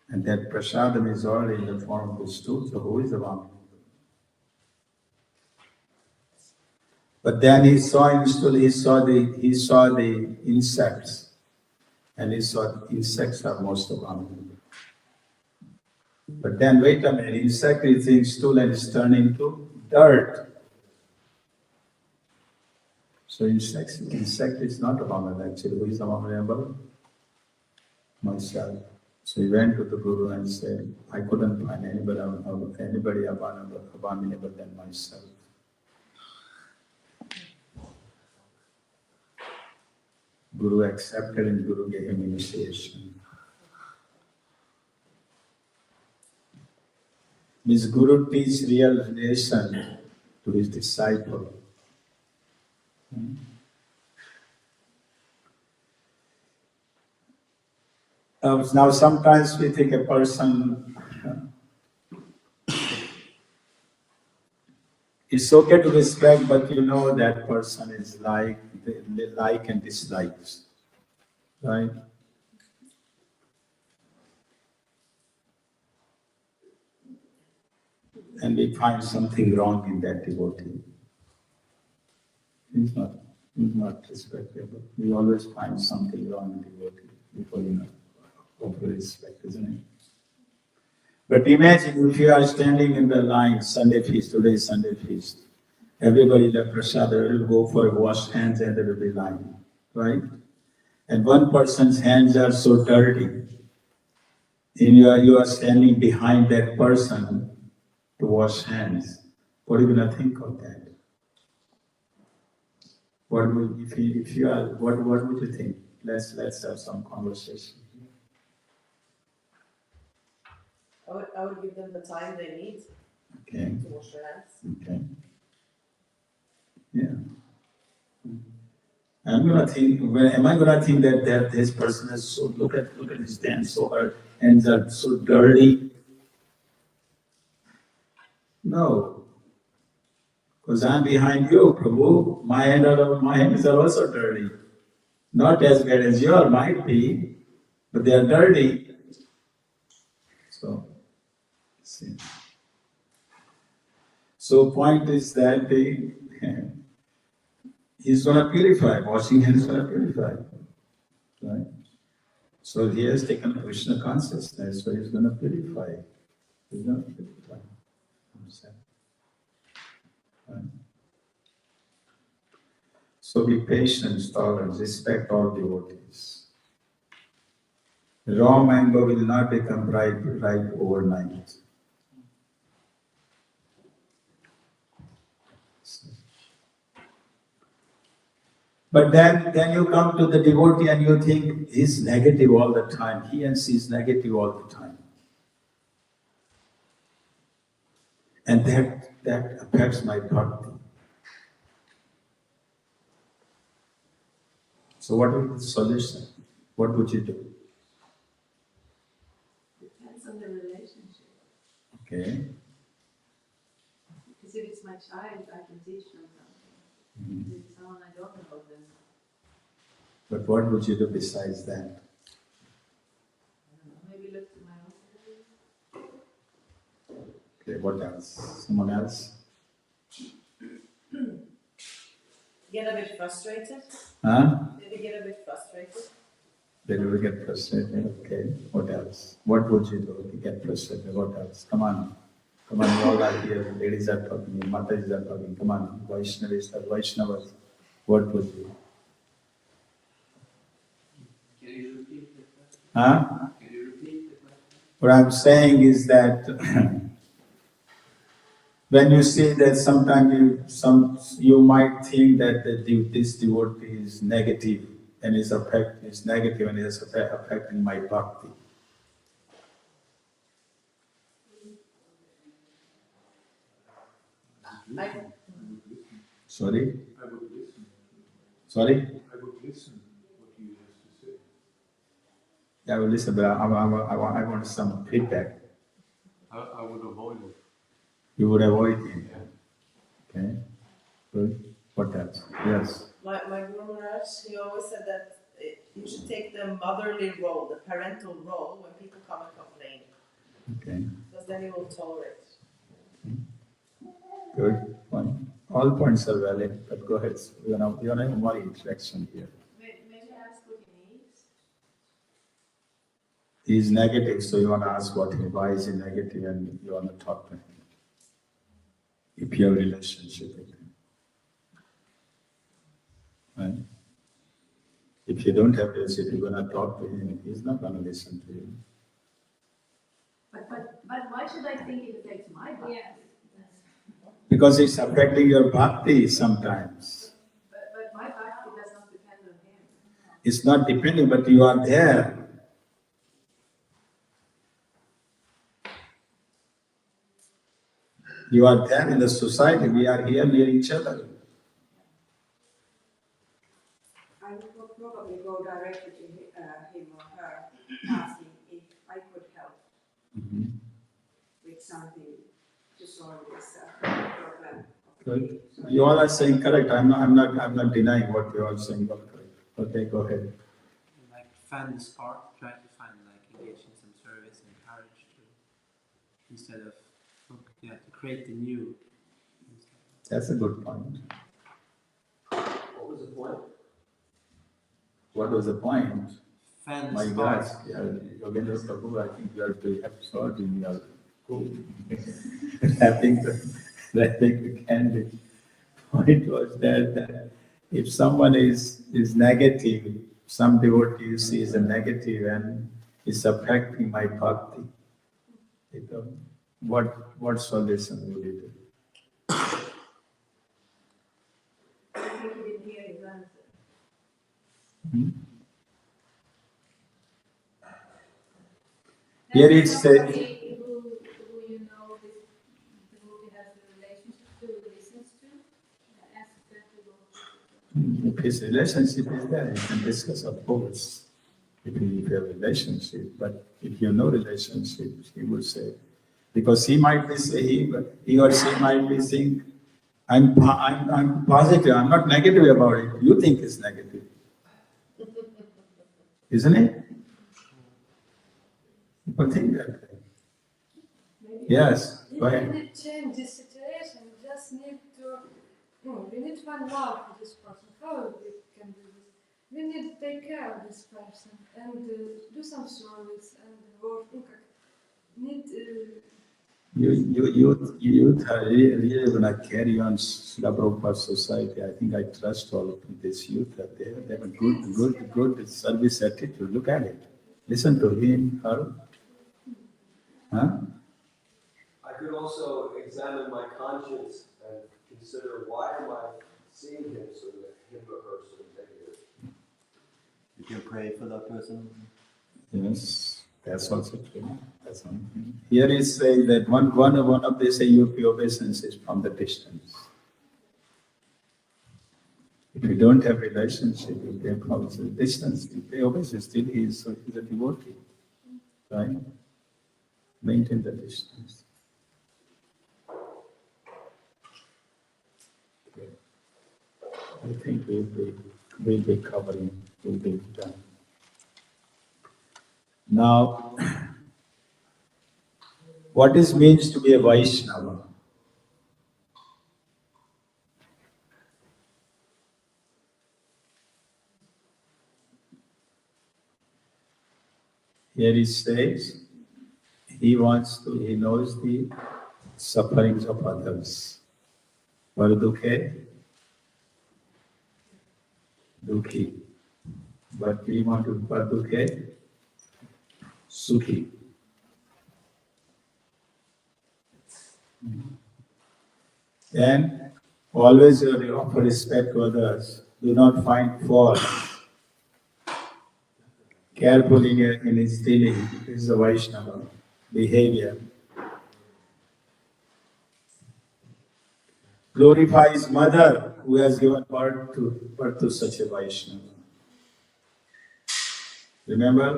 and that prasadam is already in the form of a stool, so who is abominable? But then he saw in stool, he saw the insects, and he saw insects are most abominable. But then wait a minute, insect is in stool and is turned into dirt. So insect is not abominable actually. Who is abominable? Myself. So he went to the Guru and said, I couldn't find anybody abominable than myself. Guru accepted and Guru gave him initiation. Means Guru teaches real relation to his disciple. Now sometimes we think a person, it's okay to respect, but you know that person is like and dislikes, right? And we find something wrong in that devotee. He's not respectable. We always find something wrong in devotee before offer respect, isn't it? But imagine if you are standing in the line, Sunday feast, today is Sunday feast. Everybody the prasad will go for a wash hands and there will be line, right? And one person's hands are so dirty, and you are standing behind that person to wash hands. What are you gonna think of that? What would if you are what would you think? Let's have some conversation. I would give them the time they need Okay. to wash their hands. Okay. Yeah. Am I gonna think that this person is so look at his hands so her hands are so dirty? No. Because I'm behind you, Prabhu. My hands are also dirty. Not as bad as yours might be, but they are dirty. So see. So point is that he's gonna purify, washing hands is gonna purify. Right? So he has taken Krishna consciousness, so he's gonna purify. He's gonna purify himself. Right? So be patient, tolerant, respect all devotees. Raw mango will not become ripe overnight. But then you come to the devotee and you think he's negative all the time. He and she is negative all the time. And that affects my bhakti. So what would be the solution? What would you do? Depends on the relationship. Okay. Because if it's my child, I can teach them something. If it's someone I don't know, then But what would you do besides that? I don't know, maybe look to my own. Okay, what else? Someone else? Get a bit frustrated. Huh? Maybe get a bit frustrated. Then we get frustrated. Okay, what else? What would you do if you get frustrated? What else? Come on, you all are here. Ladies are talking, Mataji are talking. Come on, Vaishnavas. What would you? Can you repeat the question? Huh? Can you repeat the question? What I'm saying is that when you say that sometimes you might think that this devotee is negative and is negative and is affecting my bhakti. Sorry? I would listen. Sorry? I would listen what he has to say. Yeah, I will listen, but I want some feedback. I would avoid it. You would avoid him. Yeah. Okay, good. What else? Yes. My Guru Maharaj, he always said that you should take the motherly role, the parental role, when people come and complain, Okay, because then you will tolerate. good. Fine. All points are valid, but go ahead. You're not having more interaction here. May I ask what he needs? He's negative, so you want to ask why is he negative, and you want to talk to him. If you have a relationship with him. Right? If you don't have a relationship, you're going to talk to him, he's not going to listen to you. But why should I think it affects my body? Yes. Because it's affecting your bhakti sometimes. But my bhakti does not depend on him. It's not depending, but you are there. You are there in the society, we are here near each other. I would probably go directly to him or her, asking if I could help with something to solve this problem. Good. You all are saying correct. I'm not denying what you are saying. Correct. Okay, go ahead. Like fan the spark, try to find like engage in some service and courage to instead of to create the new. That's a good point. What was the point? What was the point? Fan the My spark. gosh, Yogendra Prabhu, I think you are very absurd in your wrapping the candle. Point was that if someone is negative, some devotee sees a negative and is affecting my bhakti, what solution would you do? I think he didn't hear his answer. Here it says, Somebody who you know this devotee has a relationship to, listens to, ask them to go. if his relationship is there, you can discuss, of course, if you have a relationship. But if you have no relationship, he would say, because he might be saying, he or she might be saying, I'm positive, I'm not negative about it. You think it's negative. Isn't it? People think that way. Yes, go We ahead. need to change this situation. We just need to, we need to find love for this person. How we can do this? We need to take care of this person and do some service and work. Need You are really gonna carry on Srila Prabhupada's society. I think I trust all of this youth that they have a good service attitude. Look at it. Listen to him, her. Huh? I could also examine my conscience and consider why am I seeing him so him or her so negative. You can pray for that person. Yes, that's also true. That's something. Here is saying that one of the say obeisance is from the distance. If you don't have relationship, you pay from the distance. You pay obeisance, still he is a devotee. Right? Maintain the distance. Okay. I think we'll be covering, we'll be done. Now, what it means to be a Vaishnava? Here he says, he knows the sufferings of others. Vardukhe, dukhi. But we want to Vardukhe, sukhi. And always you offer respect to others. Do not find fault. Careful in his dealing. This is a Vaishnava behavior. glorify his mother who has given birth to such a Vaishnava. Remember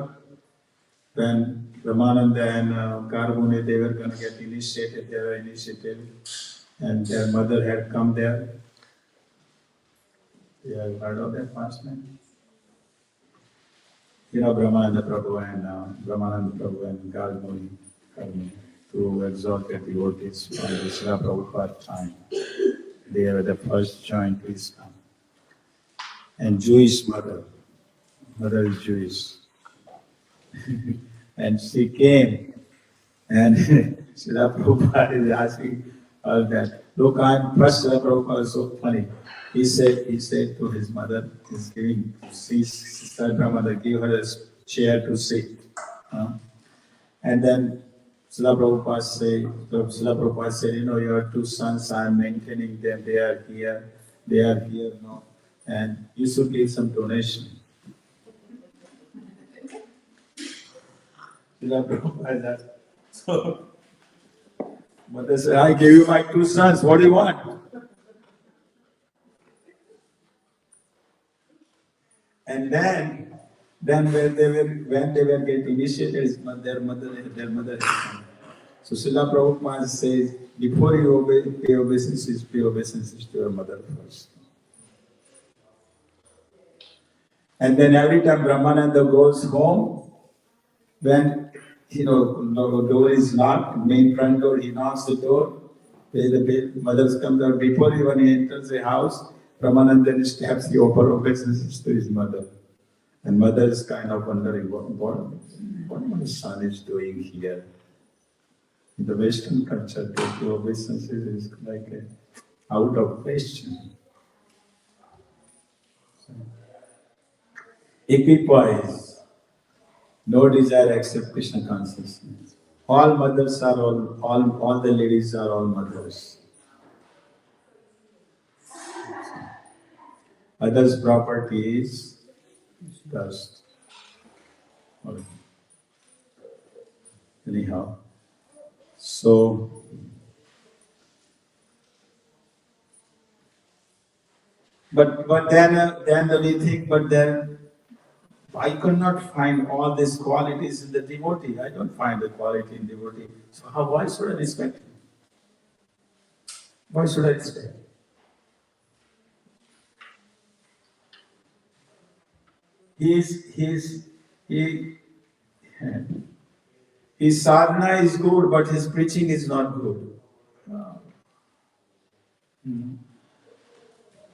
when Ramananda and Karmuni, they were going to get initiated, they were initiated, and their mother had come there. You have heard of that past name? You know, Brahmananda Prabhu and Karmuni, two exalted devotees from the Srila Prabhupada time. They were the first joined Iskcon. And Jewish mother is Jewish. And she came, and Srila Prabhupada is asking her that, look, first Srila Prabhupada was so funny. He said to his mother, Sister Brahmada, give her a chair to sit. And then Srila Prabhupada said, you know, your two sons, I am maintaining them, they are here, no, and you should give some donation. Srila Prabhupada said, so, mother said, I gave you my two sons, what do you want? And then when they were getting initiated, their mother had come. So Srila Prabhupada says, before you pay obeisances to your mother first. And then every time Brahmananda goes home, when the door is locked, main front door, he knocks the door, the mothers come out. Before even he enters the house, Brahmananda steps the upper obeisances to his mother. And mother is kind of wondering what my son is doing here. In the Western culture, taking obeisances is like out of question. Equipoise, no desire except Krishna consciousness. All mothers are all the ladies are all mothers. Mother's property is dust. Anyhow, so but then we think, but then I could not find all these qualities in the devotee. I don't find the quality in devotee. So why should I respect him? Why should I respect him? His sadhana is good, but his preaching is not good.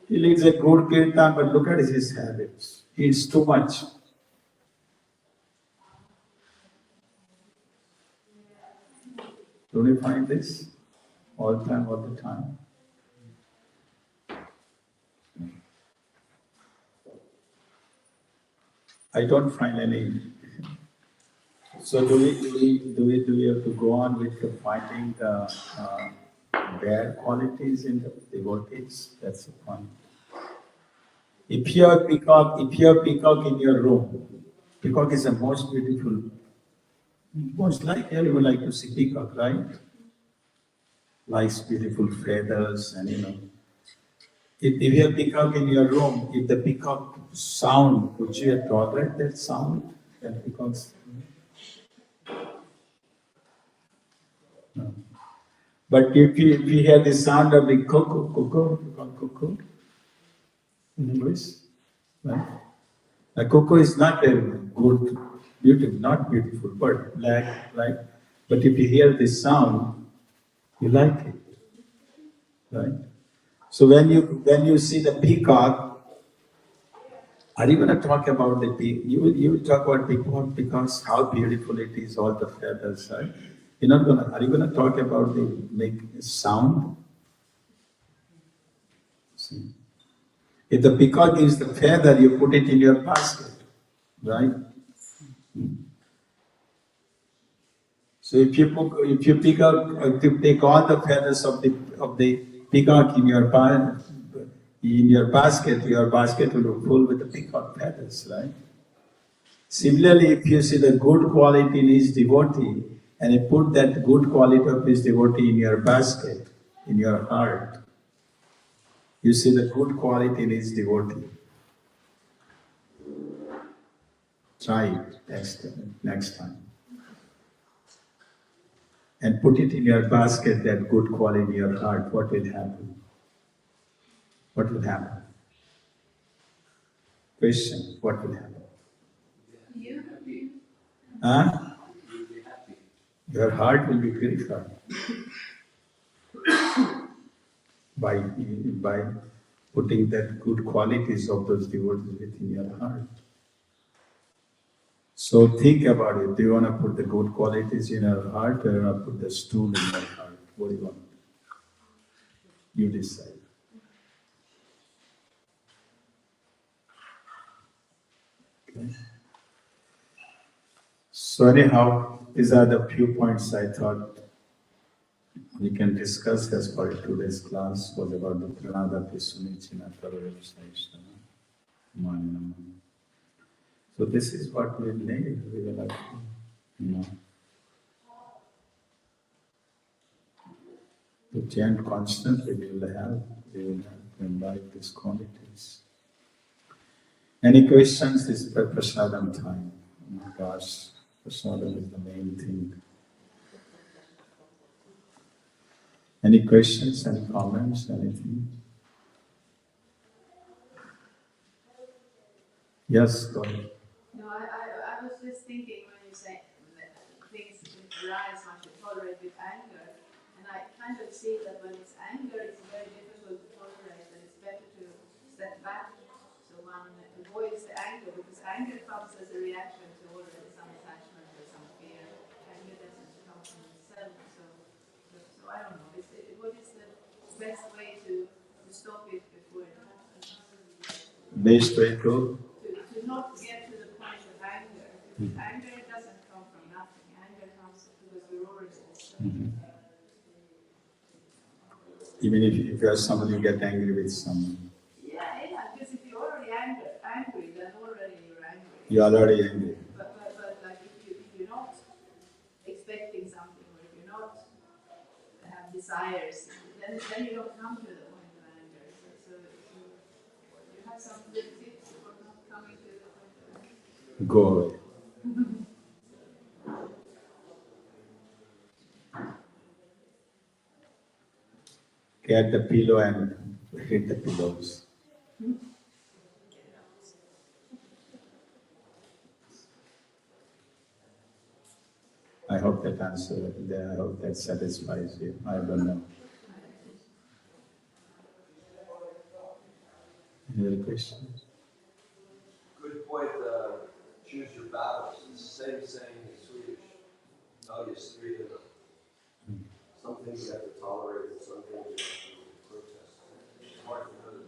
He leads a good kirtan, but look at his habits. He eats too much. Don't you find this all the time? I don't find any. So do we have to go on with finding the bad qualities in the devotees? That's the point. If you have peacock in your room, peacock is the most beautiful. Most like everyone like to see peacock, right? Likes beautiful feathers and If you have peacock in your room, if the peacock sound, would you tolerate that sound? That peacock's. No. But if you hear the sound of the cuckoo, in English, right? A cuckoo is not a good, not beautiful bird, like. But if you hear the sound, you like it, right? So when you see the peacock, are you going to talk about the peacock? You will talk about peacock because how beautiful it is, all the feathers, right? You're not going to. Are you going to talk about the make sound? See. If the peacock gives the feather, you put it in your basket, right? So if you take all the feathers of the peacock in your basket will be full with the peacock feathers, right? Similarly, if you see the good quality in each devotee, and you put that good quality of his devotee in your basket, in your heart, You see the good quality in his devotee. Try it next time. And put it in your basket, that good quality in your heart. What will happen? What will happen? Question, what will happen? Huh? Your heart will be purified by putting that good qualities of those devotees within your heart. So think about it. Do you want to put the good qualities in your heart, or do you want to put the stool in your heart? What do you want? You decide. Okay. So anyhow, these are the few points I thought we can discuss as part of today's class. Was about the Pranada Pisunichina Taravasnaishana. So this is what we need. We will have to chant constantly. We will have to invite these qualities. Any questions? This is Prasadam time. Oh my gosh, Prasadam is the main thing. Any questions, any comments, anything? Yes, go ahead. No, I was just thinking when you say that things arise one should tolerate with anger, and I kind of see that when it's anger, it's very difficult to tolerate, and it's better to step back so one avoids the anger, because anger comes as a reaction to already some attachment or some fear. Anger doesn't come from itself, so I don't know. What is the best way to stop it before it happens? Best way to? To not get to the point of anger. Anger doesn't come from nothing. Anger comes because we're already Even if you are someone, you get angry with someone. Yeah, because if you're already angry, then already you're angry. You're already angry. But like if you're not expecting something, or if you're not have desires, then you don't come to the point of anger. So you have some good tips for not coming to the point of anger. Go away. Get the pillow and hit the pillows. I hope that answers. I hope that satisfies you. I don't know. Any other questions? Good point. Choose your battles. It's the same saying in Swedish. Values three of them. Some things you have to tolerate, and some things you have to protest. It's hard to know the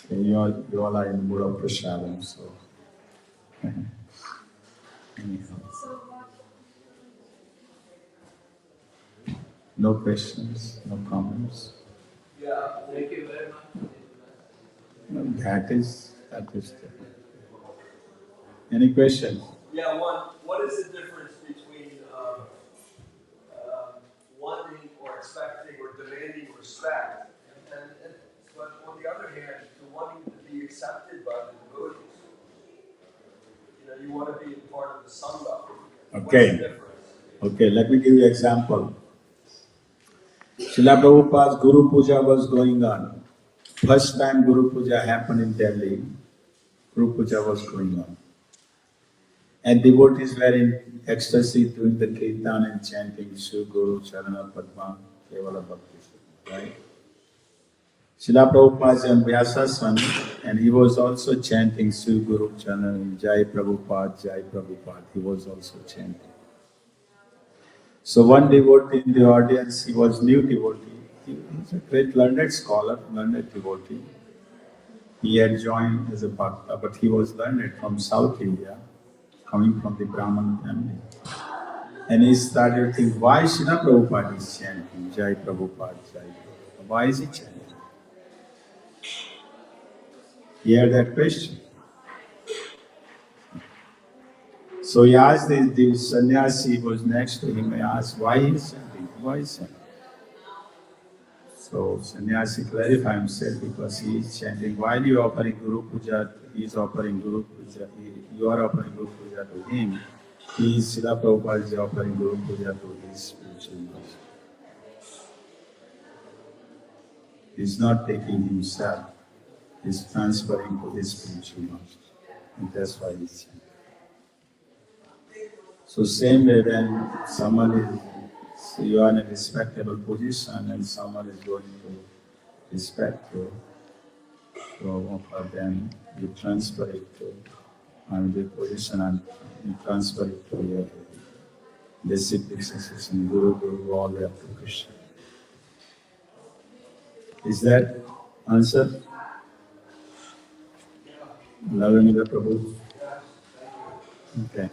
difference. You all are in the mood of prasadam, so. Anyhow. No questions, no comments. Yeah, thank you very much. That is. Any questions? Yeah, one. What is the difference between wanting or expecting or demanding respect, and but on the other hand, to wanting to be accepted by the devotees? You want to be part of the sangha. Okay. What's the difference? Okay, let me give you an example. Srila Prabhupada's Guru Puja was going on. First time Guru Puja happened in Delhi, Guru Puja was going on. And devotees were in ecstasy doing the Kirtan and chanting Shiv Guru Charana Padma Kevala Bhakti. Right? Srila Prabhupada and Vyasasan, and he was also chanting Shiv Guru Charana, Jai Prabhupada, Jai Prabhupada. He was also chanting. So one devotee in the audience, he was new devotee. He's a great learned scholar, learned devotee. He had joined as a bhakta, but he was learned from South India, coming from the Brahman family. And he started to think, why Srila Prabhupada is chanting Jai Prabhupada, Jai Prabhupada? Why is he chanting? He had that question. So he asked the sannyasi who was next to him, he asked, why he is chanting? chanting. Why is it? So sannyasi clarified himself because he is chanting. While you are offering Guru Puja, he is offering Guru Puja. You are offering Guru Puja to him. He is Srila Prabhupada is offering Guru Puja to his spiritual master. He is not taking himself. He is transferring to his spiritual master. And that's why he is chanting. So same way when someone is, so you are in a respectable position and someone is going to respect you, so for them you transfer it to the position and you transfer it to your disciplic succession, Guru, all the way up to Krishna. Is that answer? Lavanya Prabhu? Okay.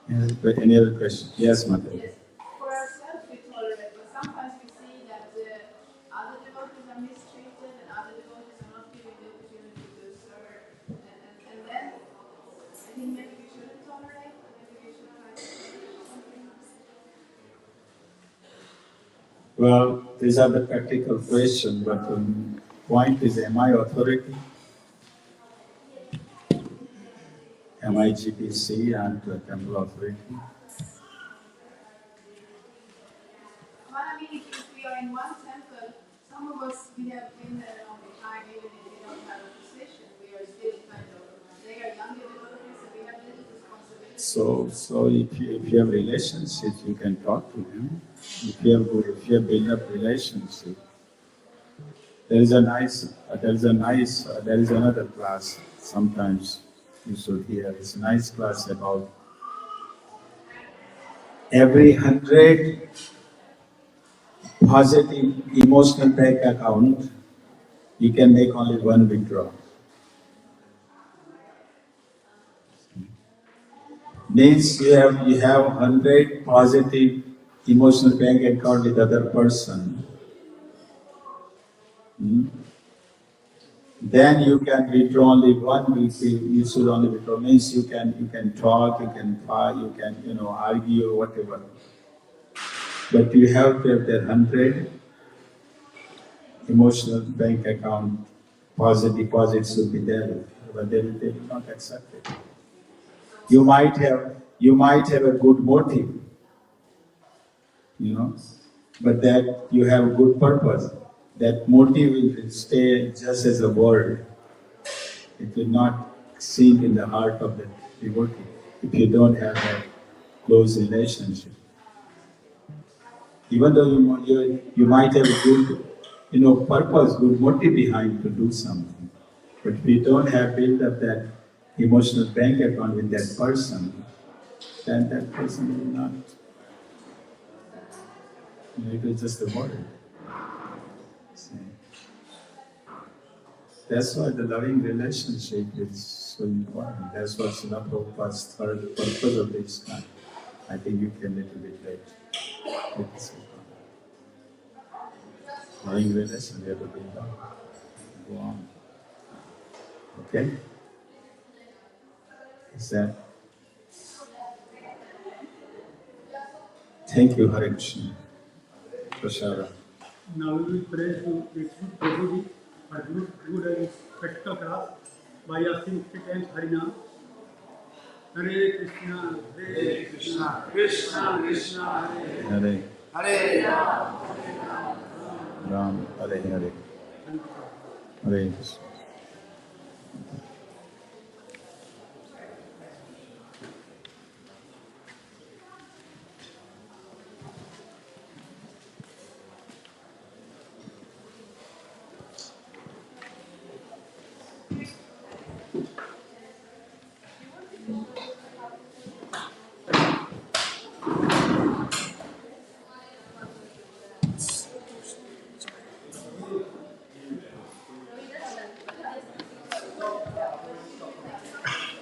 Any other question? Yes, Mata. For ourselves, we tolerate, but sometimes we see that other devotees are mistreated and other devotees are not given the opportunity to serve. And then I think maybe we shouldn't tolerate, maybe we should try to do something else. Well, these are the practical questions, but the point is, am I authority? Am I GPC and temple authority? Well, I mean, if we are in one temple, some of us, we have been there a long time, even if we don't have a position, we are still kind of, they are younger devotees, so we have little responsibility. So if you have relationships, you can talk to them. If you have built up relationship, there is another class. Sometimes you should hear. It's a nice class about every 100 positive emotional bank account, you can make only one withdrawal. Means you have 100 positive emotional bank account with other person. Then you can withdraw only one. You should only withdraw. Means you can talk, you can fight, you can argue, whatever. But you have to have that 100 emotional bank account positive deposits should be there, but they will not accept it. You might have a good motive, but that you have a good purpose. That motive will stay just as a word. It will not sink in the heart of the devotee if you don't have a close relationship. Even though you might have a good, purpose, good motive behind to do something, but if you don't have built up that emotional bank account with that person, then that person will not. It is just a word. See? That's why the loving relationship is so important. That's what Srila Prabhupada's third purpose of the Iskcon. I think you came a little bit late. Loving relationship, we have to build up. Go on. Okay? Is that? Thank you, Hare Krishna. Prashara. Now we will pray to execute Prabhuji for good and spectacle class by asking 3 times Harinam. Hare Krishna, Hare Krishna, Krishna Krishna, Hare Hare Ram, Hare Hare. Hare Krishna.